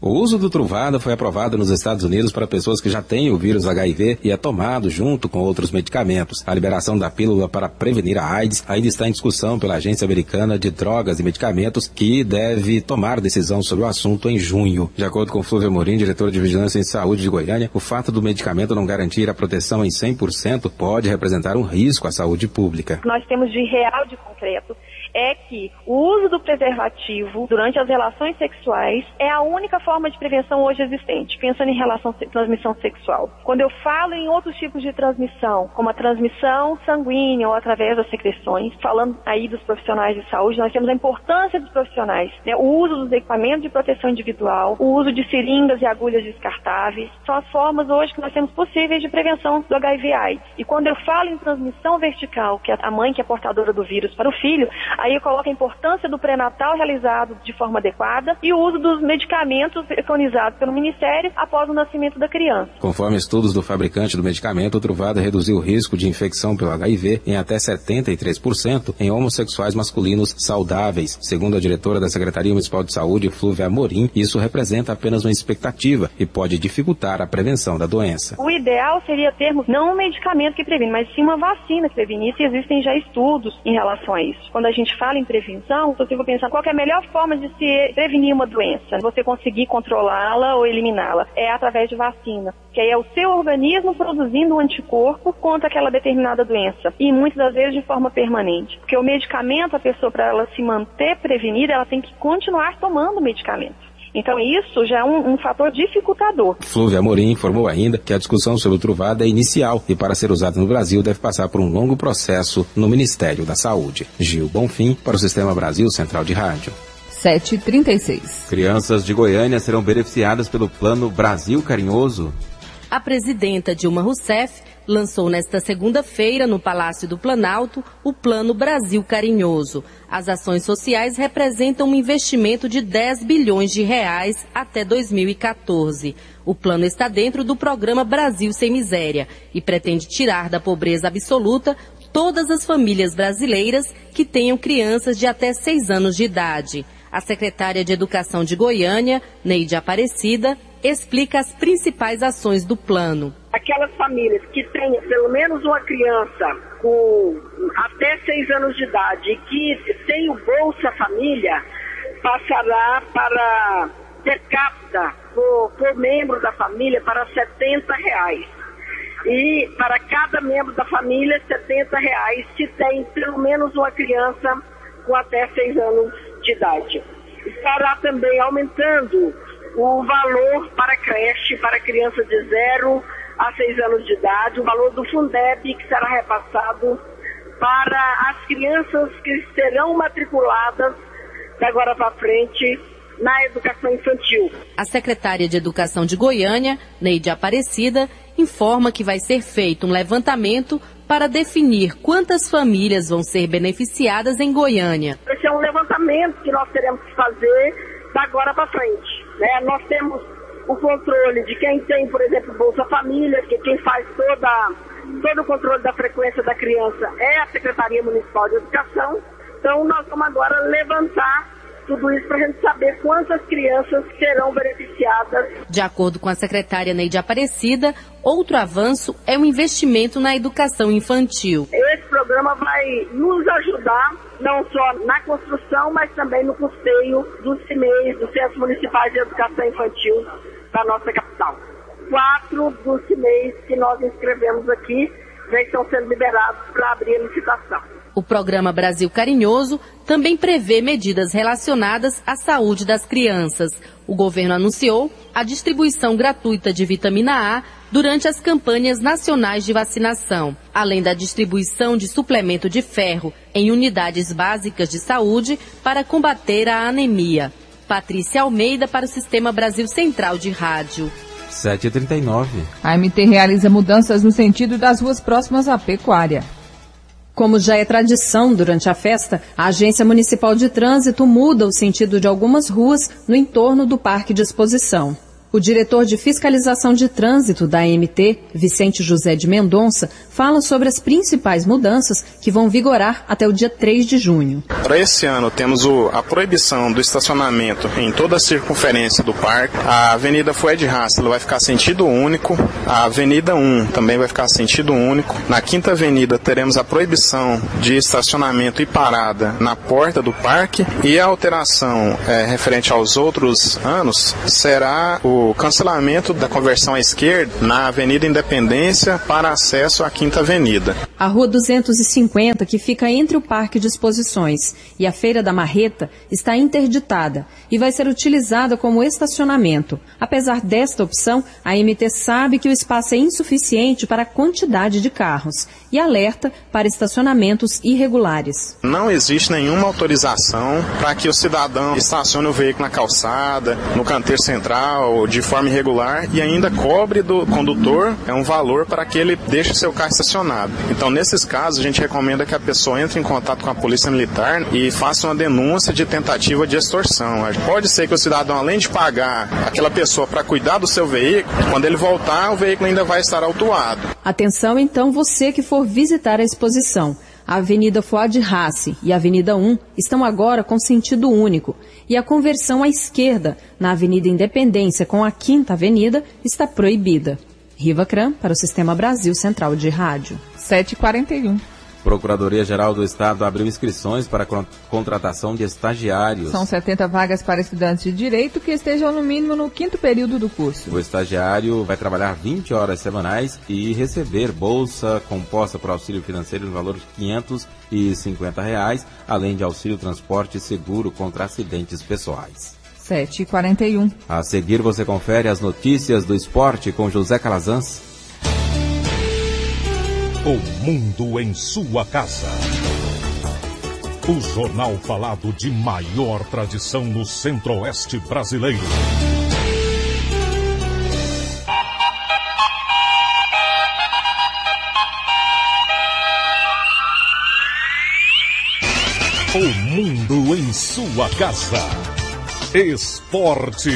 O uso do Truvada foi aprovado nos Estados Unidos para pessoas que já têm o vírus HIV e é tomado junto com outros medicamentos. A liberação da pílula para prevenir a AIDS ainda está em discussão pela Agência Americana de Drogas e Medicamentos, que deve tomar decisão sobre o assunto em junho. De acordo com Flúvia Amorim, diretora de Vigilância em Saúde de Goiânia, o fato do medicamento não garantir a proteção em 100% pode representar um risco à saúde pública. Nós temos de real de concreto é que o uso do preservativo durante as relações sexuais é a única forma de prevenção hoje existente, pensando em transmissão sexual. Quando eu falo em outros tipos de transmissão, como a transmissão sanguínea ou através das secreções, falando aí dos profissionais de saúde, nós temos a importância dos profissionais, né? O uso dos equipamentos de proteção individual, o uso de seringas e agulhas descartáveis, são as formas hoje que nós temos possíveis de prevenção do HIV/AIDS. E quando eu falo em transmissão vertical, que é a mãe que é portadora do vírus para o filho, aí eu coloco a importância do pré-natal realizado de forma adequada e o uso dos medicamentos preconizados pelo Ministério após o nascimento da criança. Conforme estudos do fabricante do medicamento, o Truvada reduziu o risco de infecção pelo HIV em até 73% em homossexuais masculinos saudáveis. Segundo a diretora da Secretaria Municipal de Saúde, Flúvia Amorim, isso representa apenas uma expectativa e pode dificultar a prevenção da doença. O ideal seria termos não um medicamento que previne, mas sim uma vacina que prevenisse, e existem já estudos em relação a isso. Quando a gente fala em prevenção, você vai pensar qual que é a melhor forma de se prevenir uma doença, você conseguir controlá-la ou eliminá-la. É através de vacina, que aí é o seu organismo produzindo um anticorpo contra aquela determinada doença, e muitas das vezes de forma permanente. Porque o medicamento, a pessoa, para ela se manter prevenida, ela tem que continuar tomando o medicamento. Então isso já é um fator dificultador. Flúvia Amorim informou ainda que a discussão sobre o Truvada é inicial e para ser usado no Brasil deve passar por um longo processo no Ministério da Saúde. Gil Bonfim para o Sistema Brasil Central de Rádio. 7h36. Crianças de Goiânia serão beneficiadas pelo Plano Brasil Carinhoso. A presidenta Dilma Rousseff lançou nesta segunda-feira, no Palácio do Planalto, o Plano Brasil Carinhoso. As ações sociais representam um investimento de 10 bilhões de reais até 2014. O plano está dentro do programa Brasil Sem Miséria e pretende tirar da pobreza absoluta todas as famílias brasileiras que tenham crianças de até 6 anos de idade. A secretária de Educação de Goiânia, Neide Aparecida, explica as principais ações do plano. Aquelas famílias que têm pelo menos uma criança com até 6 anos de idade e que tem o Bolsa Família, passará para per capita por membro da família para R$70. E para cada membro da família, R$70 se tem pelo menos uma criança com até 6 anos de idade. Estará também aumentando o valor para creche para crianças de 0 a 6 anos de idade, o valor do Fundeb que será repassado para as crianças que serão matriculadas de agora para frente na educação infantil. A secretária de Educação de Goiânia, Neide Aparecida, informa que vai ser feito um levantamento para definir quantas famílias vão ser beneficiadas em Goiânia. Esse é um levantamento que nós teremos que fazer da agora para frente, né? Nós temos o controle de quem tem, por exemplo, Bolsa Família, que quem faz todo o controle da frequência da criança é a Secretaria Municipal de Educação. Então nós vamos agora levantar tudo isso para a gente saber quantas crianças serão beneficiadas. De acordo com a secretária Neide Aparecida, outro avanço é o investimento na educação infantil. Esse programa vai nos ajudar não só na construção, mas também no custeio dos CMEIs, dos Centros Municipais de Educação Infantil da nossa capital. 4 dos CMEIs que nós inscrevemos aqui já estão sendo liberados para abrir a licitação. O programa Brasil Carinhoso também prevê medidas relacionadas à saúde das crianças. O governo anunciou a distribuição gratuita de vitamina A durante as campanhas nacionais de vacinação, além da distribuição de suplemento de ferro em unidades básicas de saúde para combater a anemia. Patrícia Almeida para o Sistema Brasil Central de Rádio. 7h39. A MT realiza mudanças no sentido das ruas próximas à pecuária. Como já é tradição durante a festa, a Agência Municipal de Trânsito muda o sentido de algumas ruas no entorno do Parque de Exposição. O diretor de Fiscalização de Trânsito da AMT, Vicente José de Mendonça, fala sobre as principais mudanças que vão vigorar até o dia 3 de junho. Para esse ano, temos a proibição do estacionamento em toda a circunferência do parque. A Avenida Fuad Hassel vai ficar sentido único. A Avenida 1 também vai ficar sentido único. Na Quinta Avenida, teremos a proibição de estacionamento e parada na porta do parque. E a alteração referente aos outros anos será o cancelamento da conversão à esquerda na Avenida Independência para acesso à Quinta Avenida. A Rua 250, que fica entre o Parque de Exposições e a Feira da Marreta, está interditada e vai ser utilizada como estacionamento. Apesar desta opção, a AMT sabe que o espaço é insuficiente para a quantidade de carros e alerta para estacionamentos irregulares. Não existe nenhuma autorização para que o cidadão estacione o veículo na calçada, no canteiro central, de forma irregular, e ainda cobre do condutor um valor para que ele deixe seu carro estacionado. Então, nesses casos, a gente recomenda que a pessoa entre em contato com a Polícia Militar e faça uma denúncia de tentativa de extorsão. Pode ser que o cidadão, além de pagar aquela pessoa para cuidar do seu veículo, quando ele voltar, o veículo ainda vai estar autuado. Atenção, então, você que for visitar a exposição. A Avenida Fuad Hassel e a Avenida 1 estão agora com sentido único e a conversão à esquerda na Avenida Independência com a Quinta Avenida está proibida. Riva Cram para o Sistema Brasil Central de Rádio. 7h41. Procuradoria-Geral do Estado abriu inscrições para contratação de estagiários. São 70 vagas para estudantes de Direito que estejam no mínimo no 5º período do curso. O estagiário vai trabalhar 20 horas semanais e receber bolsa composta por auxílio financeiro no valor de R$ 550, além de auxílio transporte e seguro contra acidentes pessoais. 7h41. A seguir você confere as notícias do esporte com José Calazans. O mundo em sua casa. O jornal falado de maior tradição no Centro-Oeste brasileiro. O mundo em sua casa. Esporte.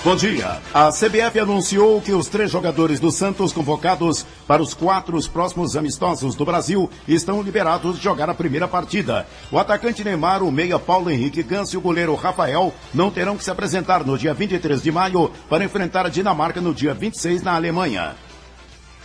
Bom dia. A CBF anunciou que os 3 jogadores do Santos convocados para os 4 próximos amistosos do Brasil estão liberados de jogar a primeira partida. O atacante Neymar, o meia Paulo Henrique Ganso e o goleiro Rafael não terão que se apresentar no dia 23 de maio para enfrentar a Dinamarca no dia 26 na Alemanha.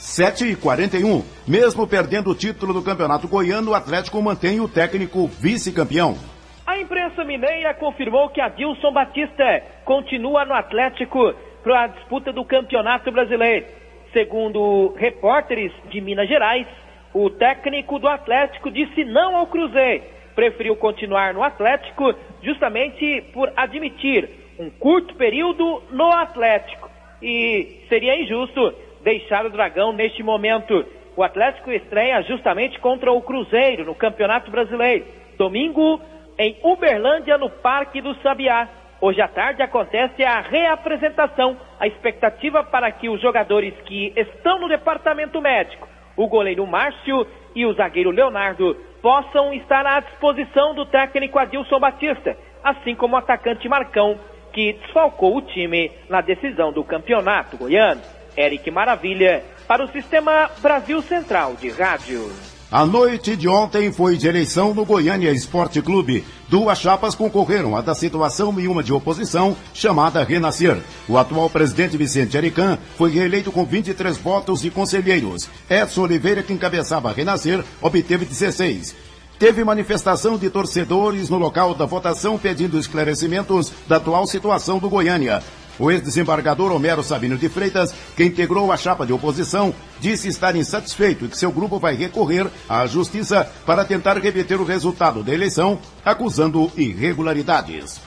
7h41. Mesmo perdendo o título do Campeonato Goiano, o Atlético mantém o técnico vice-campeão. A imprensa mineira confirmou que Adilson Batista continua no Atlético para a disputa do Campeonato Brasileiro. Segundo repórteres de Minas Gerais, o técnico do Atlético disse não ao Cruzeiro. Preferiu continuar no Atlético justamente por admitir um curto período no Atlético. E seria injusto deixar o Dragão neste momento. O Atlético estreia justamente contra o Cruzeiro no Campeonato Brasileiro. Domingo, em Uberlândia, no Parque do Sabiá. Hoje à tarde acontece a reapresentação. A expectativa para que os jogadores que estão no departamento médico, o goleiro Márcio e o zagueiro Leonardo, possam estar à disposição do técnico Adilson Batista, assim como o atacante Marcão, que desfalcou o time na decisão do Campeonato Goiano. Eric Maravilha, para o Sistema Brasil Central de Rádio. A noite de ontem foi de eleição no Goiânia Esporte Clube. 2 chapas concorreram, a da situação e uma de oposição, chamada Renascer. O atual presidente Vicente Arican foi reeleito com 23 votos e conselheiros. Edson Oliveira, que encabeçava a Renascer, obteve 16. Teve manifestação de torcedores no local da votação pedindo esclarecimentos da atual situação do Goiânia. O ex-desembargador Homero Sabino de Freitas, que integrou a chapa de oposição, disse estar insatisfeito e que seu grupo vai recorrer à justiça para tentar reverter o resultado da eleição, acusando irregularidades.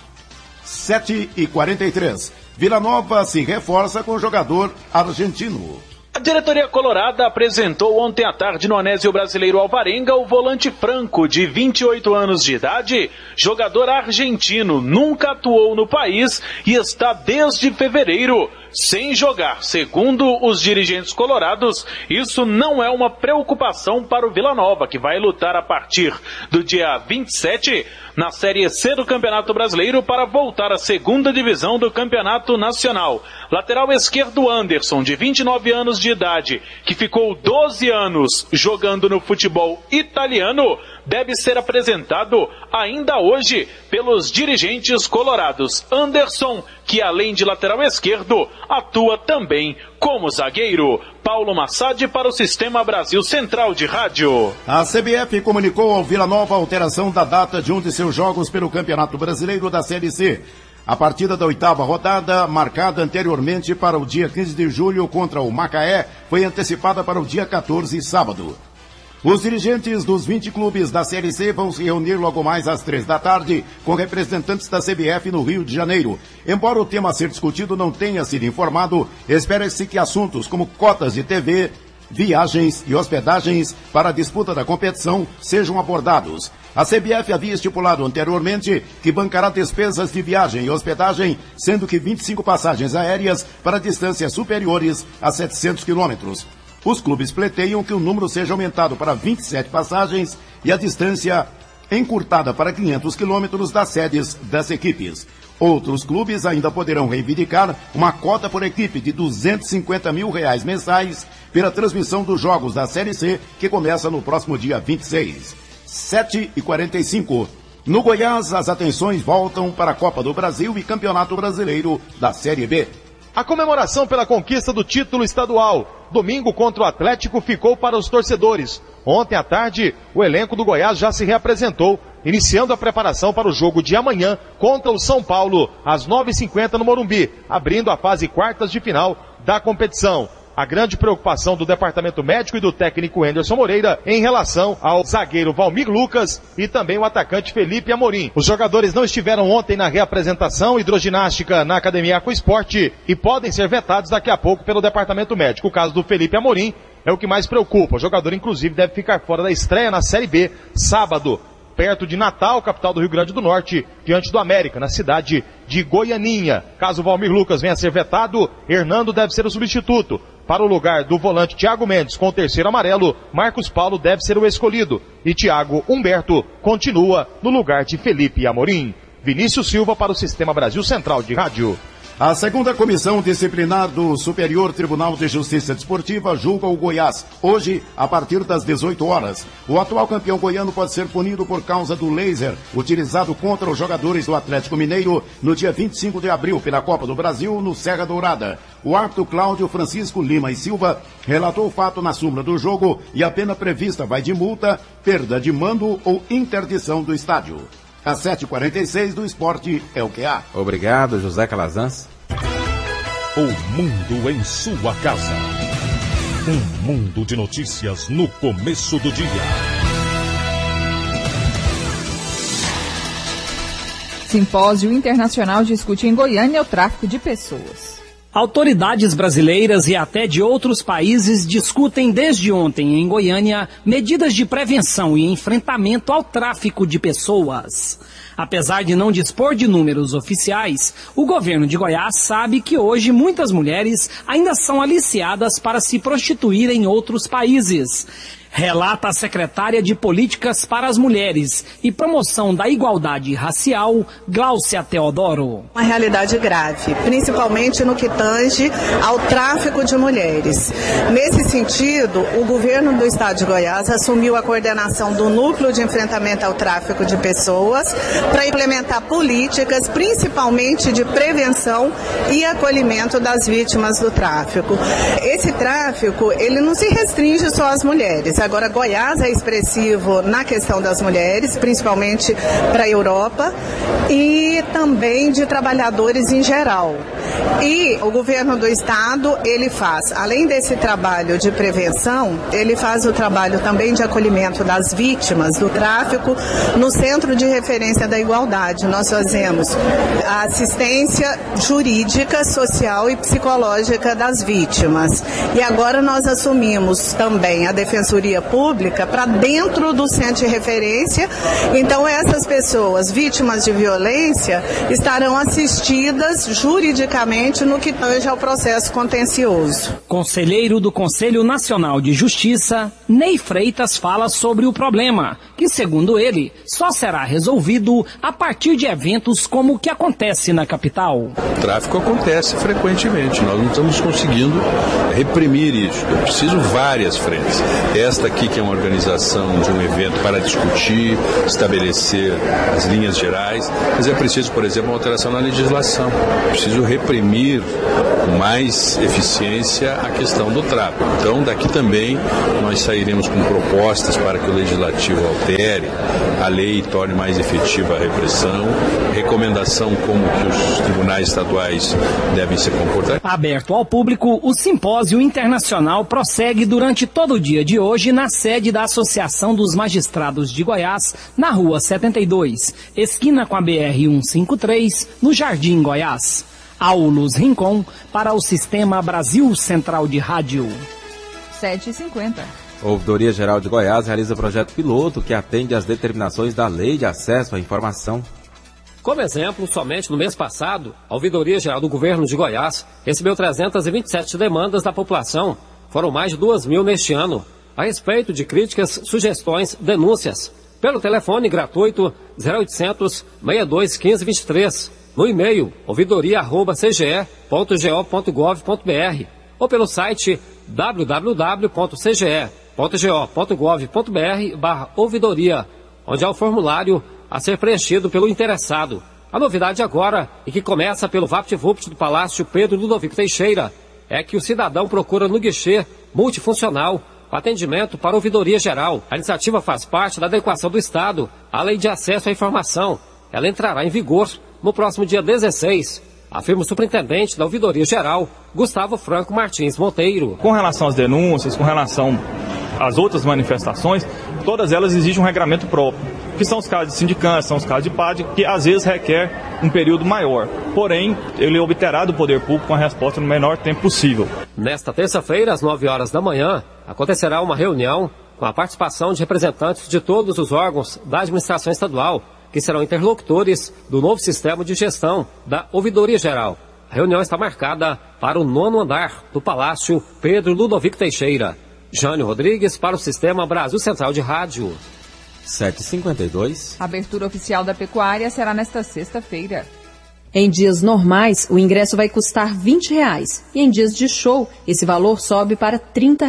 7h43. Vila Nova se reforça com o jogador argentino. A diretoria colorada apresentou ontem à tarde no Anésio Brasileiro Alvarenga o volante Franco, de 28 anos de idade, jogador argentino, nunca atuou no país e está desde fevereiro sem jogar. Segundo os dirigentes colorados, isso não é uma preocupação para o Vila Nova, que vai lutar a partir do dia 27 na Série C do Campeonato Brasileiro para voltar à segunda divisão do Campeonato Nacional. Lateral esquerdo Anderson, de 29 anos de idade, que ficou 12 anos jogando no futebol italiano, deve ser apresentado ainda hoje pelos dirigentes colorados. Anderson, que além de lateral esquerdo, atua também como zagueiro. Paulo Massad para o Sistema Brasil Central de Rádio. A CBF comunicou ao Vila Nova a alteração da data de um de seus jogos pelo Campeonato Brasileiro da Série C. A partida da 8ª rodada, marcada anteriormente para o dia 15 de julho contra o Macaé, foi antecipada para o dia 14, sábado. Os dirigentes dos 20 clubes da Série C vão se reunir logo mais às 3 da tarde com representantes da CBF no Rio de Janeiro. Embora o tema a ser discutido não tenha sido informado, espera-se que assuntos como cotas de TV, viagens e hospedagens para a disputa da competição sejam abordados. A CBF havia estipulado anteriormente que bancará despesas de viagem e hospedagem, sendo que 25 passagens aéreas para distâncias superiores a 700 quilômetros. Os clubes pleteiam que o número seja aumentado para 27 passagens e a distância encurtada para 500 quilômetros das sedes das equipes. Outros clubes ainda poderão reivindicar uma cota por equipe de R$250 mil mensais pela transmissão dos jogos da Série C, que começa no próximo dia 26. 7h45. No Goiás, as atenções voltam para a Copa do Brasil e Campeonato Brasileiro da Série B. A comemoração pela conquista do título estadual, domingo contra o Atlético, ficou para os torcedores. Ontem à tarde, o elenco do Goiás já se reapresentou, iniciando a preparação para o jogo de amanhã contra o São Paulo, às 9h50 no Morumbi, abrindo a fase quartas de final da competição. A grande preocupação do departamento médico e do técnico Anderson Moreira em relação ao zagueiro Valmir Lucas e também o atacante Felipe Amorim. Os jogadores não estiveram ontem na reapresentação hidroginástica na Academia Aquaesporte e podem ser vetados daqui a pouco pelo departamento médico. O caso do Felipe Amorim é o que mais preocupa. O jogador, inclusive, deve ficar fora da estreia na Série B, sábado, perto de Natal, capital do Rio Grande do Norte, diante do América, na cidade de Goianinha. Caso o Valmir Lucas venha a ser vetado, Hernando deve ser o substituto. Para o lugar do volante Thiago Mendes, com o terceiro amarelo, Marcos Paulo deve ser o escolhido. E Thiago Humberto continua no lugar de Felipe Amorim. Vinícius Silva para o Sistema Brasil Central de Rádio. A segunda comissão disciplinar do Superior Tribunal de Justiça Desportiva julga o Goiás, hoje, a partir das 18 horas. O atual campeão goiano pode ser punido por causa do laser utilizado contra os jogadores do Atlético Mineiro no dia 25 de abril pela Copa do Brasil, no Serra Dourada. O árbitro Cláudio Francisco Lima e Silva relatou o fato na súmula do jogo e a pena prevista vai de multa, perda de mando ou interdição do estádio. Às 7h46 do Esporte é o que há. Obrigado, José Calazans. O mundo em sua casa. Um mundo de notícias no começo do dia. Simpósio Internacional discute em Goiânia o tráfico de pessoas. Autoridades brasileiras e até de outros países discutem desde ontem em Goiânia medidas de prevenção e enfrentamento ao tráfico de pessoas. Apesar de não dispor de números oficiais, o governo de Goiás sabe que hoje muitas mulheres ainda são aliciadas para se prostituir em outros países. Relata a secretária de Políticas para as Mulheres e Promoção da Igualdade Racial, Gláucia Teodoro. Uma realidade grave, principalmente no que tange ao tráfico de mulheres. Nesse sentido, o governo do estado de Goiás assumiu a coordenação do Núcleo de Enfrentamento ao Tráfico de Pessoas para implementar políticas, principalmente de prevenção e acolhimento das vítimas do tráfico. Esse tráfico, ele não se restringe só às mulheres. Agora, Goiás é expressivo na questão das mulheres, principalmente para a Europa, e também de trabalhadores em geral. E o governo do estado, ele faz, além desse trabalho de prevenção, ele faz o trabalho também de acolhimento das vítimas do tráfico no Centro de Referência da Igualdade. Nós fazemos a assistência jurídica, social e psicológica das vítimas. E agora nós assumimos também a Defensoria Pública para dentro do Centro de Referência. Então essas pessoas vítimas de violência estarão assistidas juridicamente especificamente no que tange ao processo contencioso. Conselheiro do Conselho Nacional de Justiça, Ney Freitas, fala sobre o problema, que, segundo ele, só será resolvido a partir de eventos como o que acontece na capital. O tráfico acontece frequentemente, nós não estamos conseguindo reprimir isso. Eu preciso várias frentes. Esta aqui, que é uma organização de um evento para discutir, estabelecer as linhas gerais, mas é preciso, por exemplo, uma alteração na legislação. É preciso reprimir com mais eficiência a questão do tráfico. Então, daqui também nós sairemos com propostas para que o legislativo altere a lei e torne mais efetiva a repressão, recomendação como que os tribunais estaduais devem se comportar. Aberto ao público, o simpósio internacional prossegue durante todo o dia de hoje na sede da Associação dos Magistrados de Goiás, na Rua 72, esquina com a BR-153, no Jardim Goiás. Aulus Rincon, para o Sistema Brasil Central de Rádio. 7h50. A Ouvidoria Geral de Goiás realiza projeto piloto que atende às determinações da Lei de Acesso à Informação. Como exemplo, somente no mês passado, a Ouvidoria Geral do Governo de Goiás recebeu 327 demandas da população. Foram mais de 2.000 neste ano, a respeito de críticas, sugestões, denúncias. Pelo telefone gratuito 0800 62 15 23, no e-mail ouvidoria@cge.go.gov.br ou pelo site www.cge.go.gov.br/ouvidoria, onde há o formulário a ser preenchido pelo interessado. A novidade agora, e que começa pelo VaptVupt do Palácio Pedro Ludovico Teixeira, é que o cidadão procura no guichê multifuncional o atendimento para a Ouvidoria Geral. A iniciativa faz parte da adequação do Estado à Lei de Acesso à Informação. Ela entrará em vigor no próximo dia 16, afirma o superintendente da Ouvidoria Geral, Gustavo Franco Martins Monteiro. Com relação às denúncias, com relação às outras manifestações, todas elas exigem um regramento próprio, que são os casos de sindicância, são os casos de PAD, que às vezes requer um período maior. Porém, ele obterá do poder público uma resposta no menor tempo possível. Nesta terça-feira, às 9 horas da manhã, acontecerá uma reunião com a participação de representantes de todos os órgãos da administração estadual, que serão interlocutores do novo sistema de gestão da Ouvidoria Geral. A reunião está marcada para o 9º andar do Palácio Pedro Ludovico Teixeira. Jânio Rodrigues para o Sistema Brasil Central de Rádio. 7h52. A abertura oficial da pecuária será nesta sexta-feira. Em dias normais, o ingresso vai custar R$ 20 e em dias de show, esse valor sobe para R$ 30.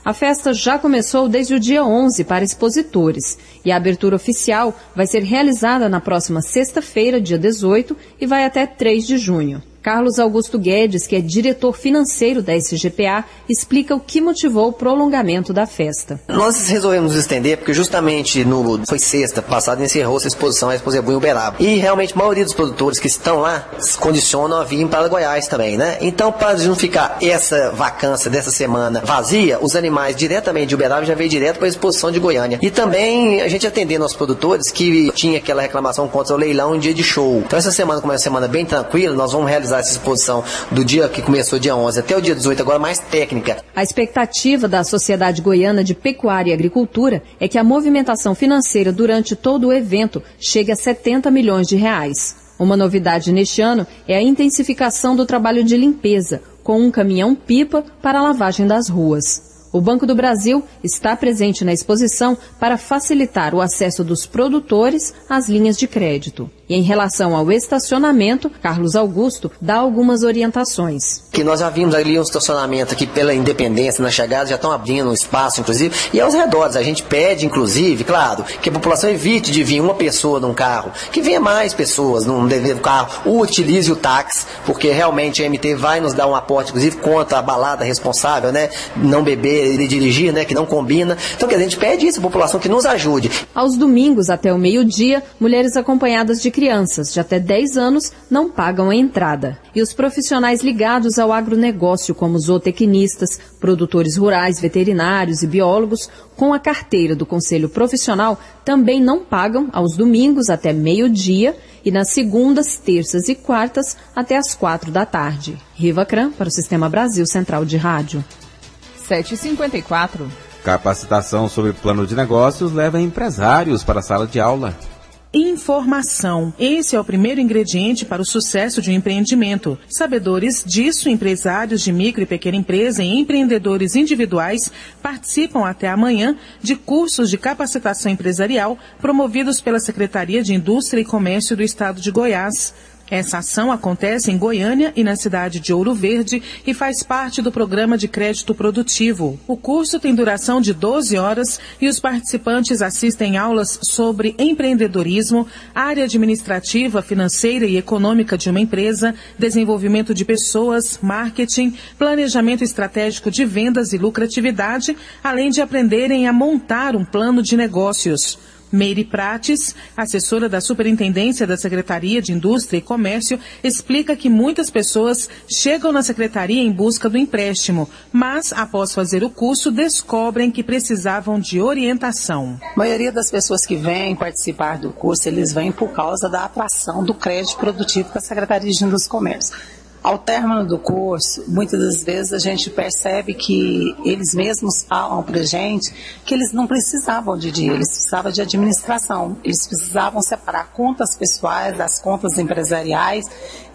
A festa já começou desde o dia 11 para expositores e a abertura oficial vai ser realizada na próxima sexta-feira, dia 18, e vai até 3 de junho. Carlos Augusto Guedes, que é diretor financeiro da SGPA, explica o que motivou o prolongamento da festa. Nós resolvemos estender porque justamente foi sexta passada encerrou essa exposição a Exposebu em Uberaba. E realmente a maioria dos produtores que estão lá se condicionam a vir para Goiás também, né? Então, para não ficar essa vacância dessa semana vazia, os animais diretamente de Uberaba já veio direto para a exposição de Goiânia. E também a gente atendendo aos produtores que tinha aquela reclamação contra o leilão em dia de show. Então essa semana, como é uma semana bem tranquila, nós vamos realizar essa exposição do dia que começou dia 11 até o dia 18, agora mais técnica. A expectativa da Sociedade Goiana de Pecuária e Agricultura é que a movimentação financeira durante todo o evento chegue a R$ 70 milhões. Uma novidade neste ano é a intensificação do trabalho de limpeza, com um caminhão-pipa para a lavagem das ruas. O Banco do Brasil está presente na exposição para facilitar o acesso dos produtores às linhas de crédito. E em relação ao estacionamento, Carlos Augusto dá algumas orientações. Que nós já vimos ali um estacionamento aqui pela Independência, na chegada, já estão abrindo um espaço, inclusive, e aos redores. A gente pede, inclusive, claro, que a população evite de vir uma pessoa num carro, que venha mais pessoas num devido carro, utilize o táxi, porque realmente a MT vai nos dar um aporte, inclusive, contra a balada responsável, né? Não beber e dirigir, né? Que não combina. Então, a gente pede isso à população que nos ajude. Aos domingos, até o meio-dia, mulheres acompanhadas de crianças de até 10 anos não pagam a entrada. E os profissionais ligados ao agronegócio, como zootecnistas, produtores rurais, veterinários e biólogos, com a carteira do Conselho Profissional, também não pagam aos domingos até meio-dia e nas segundas, terças e quartas até às 4 da tarde. Riva Cran para o Sistema Brasil Central de Rádio. 7h54. Capacitação sobre plano de negócios leva empresários para a sala de aula. informação. Esse é o primeiro ingrediente para o sucesso de um empreendimento. Sabedores disso, empresários de micro e pequena empresa e empreendedores individuais participam até amanhã de cursos de capacitação empresarial promovidos pela Secretaria de Indústria e Comércio do Estado de Goiás. Essa ação acontece em Goiânia e na cidade de Ouro Verde e faz parte do programa de crédito produtivo. O curso tem duração de 12 horas e os participantes assistem aulas sobre empreendedorismo, área administrativa, financeira e econômica de uma empresa, desenvolvimento de pessoas, marketing, planejamento estratégico de vendas e lucratividade, além de aprenderem a montar um plano de negócios. Meire Prates, assessora da Superintendência da Secretaria de Indústria e Comércio, explica que muitas pessoas chegam na Secretaria em busca do empréstimo, mas, após fazer o curso, descobrem que precisavam de orientação. A maioria das pessoas que vêm participar do curso, eles vêm por causa da atração do crédito produtivo da Secretaria de Indústria e Comércio. Ao término do curso, muitas das vezes a gente percebe que eles mesmos falam para a gente que eles não precisavam de dinheiro, eles precisavam de administração, eles precisavam separar contas pessoais das contas empresariais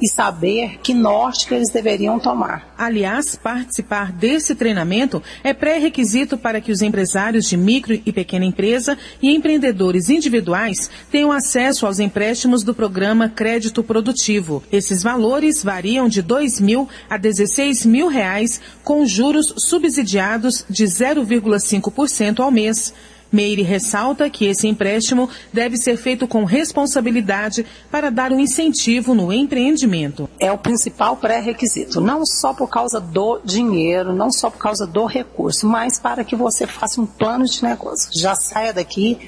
e saber que norte que eles deveriam tomar. Aliás, participar desse treinamento é pré-requisito para que os empresários de micro e pequena empresa e empreendedores individuais tenham acesso aos empréstimos do programa Crédito Produtivo. Esses valores variam de R$2.000 a R$16.000, com juros subsidiados de 0,5% ao mês. Meire ressalta que esse empréstimo deve ser feito com responsabilidade para dar um incentivo no empreendimento. É o principal pré-requisito, não só por causa do dinheiro, não só por causa do recurso, mas para que você faça um plano de negócio. Já saia daqui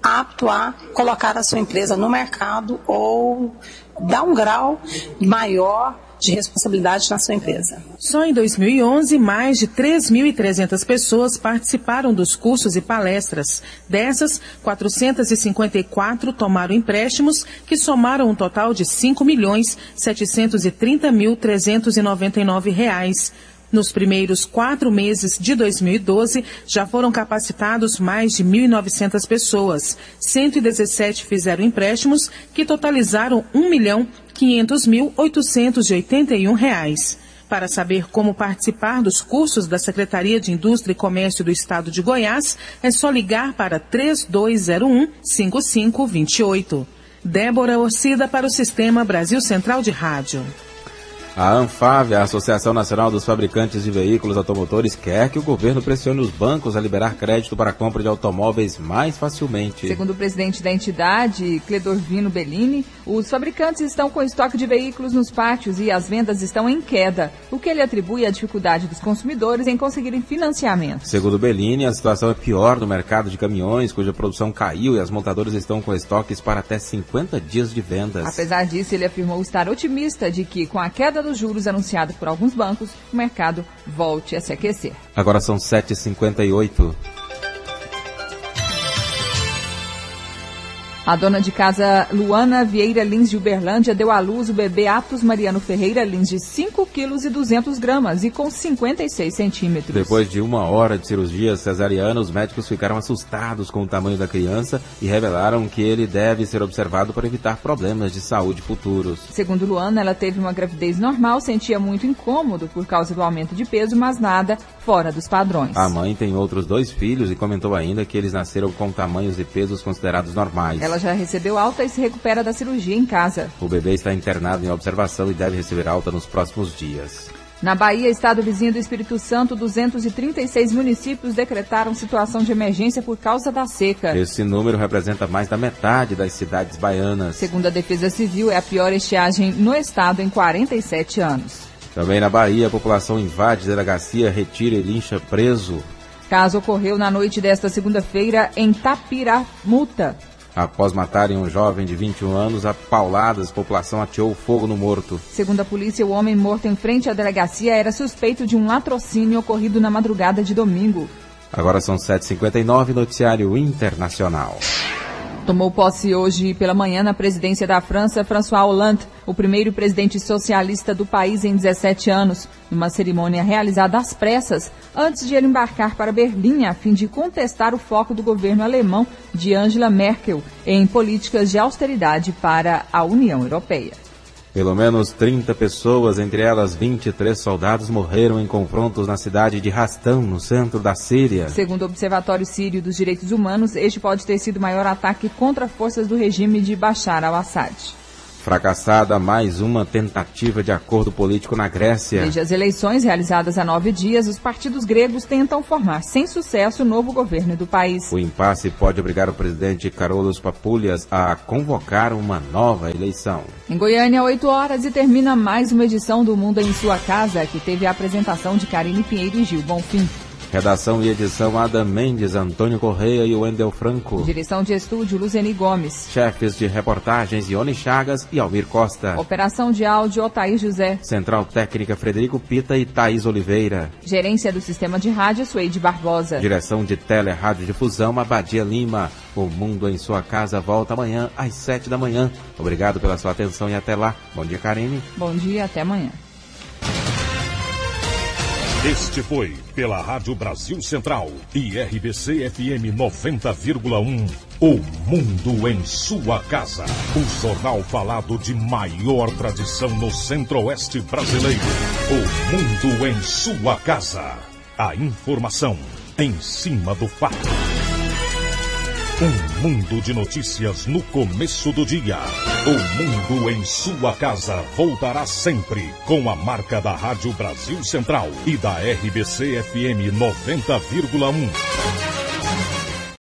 apto a colocar a sua empresa no mercado ou dar um grau maior de responsabilidade na sua empresa. Só em 2011, mais de 3.300 pessoas participaram dos cursos e palestras. Dessas, 454 tomaram empréstimos, que somaram um total de R$ 5.730.399. Nos primeiros 4 meses de 2012, já foram capacitados mais de 1.900 pessoas. 117 fizeram empréstimos, que totalizaram R$ 1.500.881. Para saber como participar dos cursos da Secretaria de Indústria e Comércio do Estado de Goiás, é só ligar para 3201-5528. Débora Orcida para o Sistema Brasil Central de Rádio. A ANFAV, a Associação Nacional dos Fabricantes de Veículos Automotores, quer que o governo pressione os bancos a liberar crédito para a compra de automóveis mais facilmente. Segundo o presidente da entidade, Cledorvino Bellini, os fabricantes estão com estoque de veículos nos pátios e as vendas estão em queda, o que ele atribui à dificuldade dos consumidores em conseguirem financiamento. Segundo Bellini, a situação é pior no mercado de caminhões, cuja produção caiu e as montadoras estão com estoques para até 50 dias de vendas. Apesar disso, ele afirmou estar otimista de que, com a queda dos juros anunciado por alguns bancos, o mercado volte a se aquecer. Agora são 7h58. A dona de casa Luana Vieira Lins de Uberlândia deu à luz o bebê Atos Mariano Ferreira Lins de 5,2 kg e com 56 centímetros. Depois de 1 hora de cirurgia cesariana, os médicos ficaram assustados com o tamanho da criança e revelaram que ele deve ser observado para evitar problemas de saúde futuros. Segundo Luana, ela teve uma gravidez normal, sentia muito incômodo por causa do aumento de peso, mas nada fora dos padrões. A mãe tem outros 2 filhos e comentou ainda que eles nasceram com tamanhos e pesos considerados normais. Ela já recebeu alta e se recupera da cirurgia em casa. O bebê está internado em observação e deve receber alta nos próximos dias. Na Bahia, estado vizinho do Espírito Santo, 236 municípios decretaram situação de emergência por causa da seca. Esse número representa mais da metade das cidades baianas. Segundo a Defesa Civil, é a pior estiagem no estado em 47 anos. Também na Bahia, a população invade delegacia, retira e lincha preso. Caso ocorreu na noite desta segunda-feira em Tapiramuta. Após matarem um jovem de 21 anos, a pauladas, a população ateou fogo no morto. Segundo a polícia, o homem morto em frente à delegacia era suspeito de um latrocínio ocorrido na madrugada de domingo. Agora são 7h59, noticiário internacional. Tomou posse hoje pela manhã na presidência da França, François Hollande, o primeiro presidente socialista do país em 17 anos, numa cerimônia realizada às pressas, antes de ele embarcar para Berlim a fim de contestar o foco do governo alemão de Angela Merkel em políticas de austeridade para a União Europeia. Pelo menos 30 pessoas, entre elas 23 soldados, morreram em confrontos na cidade de Rastan, no centro da Síria. Segundo o Observatório Sírio dos Direitos Humanos, este pode ter sido o maior ataque contra forças do regime de Bashar al-Assad. Fracassada mais uma tentativa de acordo político na Grécia. Desde as eleições realizadas há 9 dias, os partidos gregos tentam formar, sem sucesso, o novo governo do país. O impasse pode obrigar o presidente Carolus Papoulias a convocar uma nova eleição. Em Goiânia, 8 horas e termina mais uma edição do Mundo em Sua Casa, que teve a apresentação de Karine Pinheiro e Gil Bonfim. Redação e edição Adam Mendes, Antônio Correia e Wendel Franco. Direção de estúdio Luzeni Gomes. Chefes de reportagens Ione Chagas e Almir Costa. Operação de áudio Otair José. Central técnica Frederico Pita e Thaís Oliveira. Gerência do sistema de rádio Suede Barbosa. Direção de tele rádio difusão Abadia Lima. O Mundo em Sua Casa volta amanhã às 7 da manhã. Obrigado pela sua atenção e até lá. Bom dia, Karine. Bom dia, até amanhã. Este foi, pela Rádio Brasil Central e RBC FM 90,1, O Mundo em Sua Casa. O jornal falado de maior tradição no Centro-Oeste brasileiro. O Mundo em Sua Casa. A informação em cima do fato. Um mundo de notícias no começo do dia. O Mundo em Sua Casa voltará sempre com a marca da Rádio Brasil Central e da RBC FM 90,1.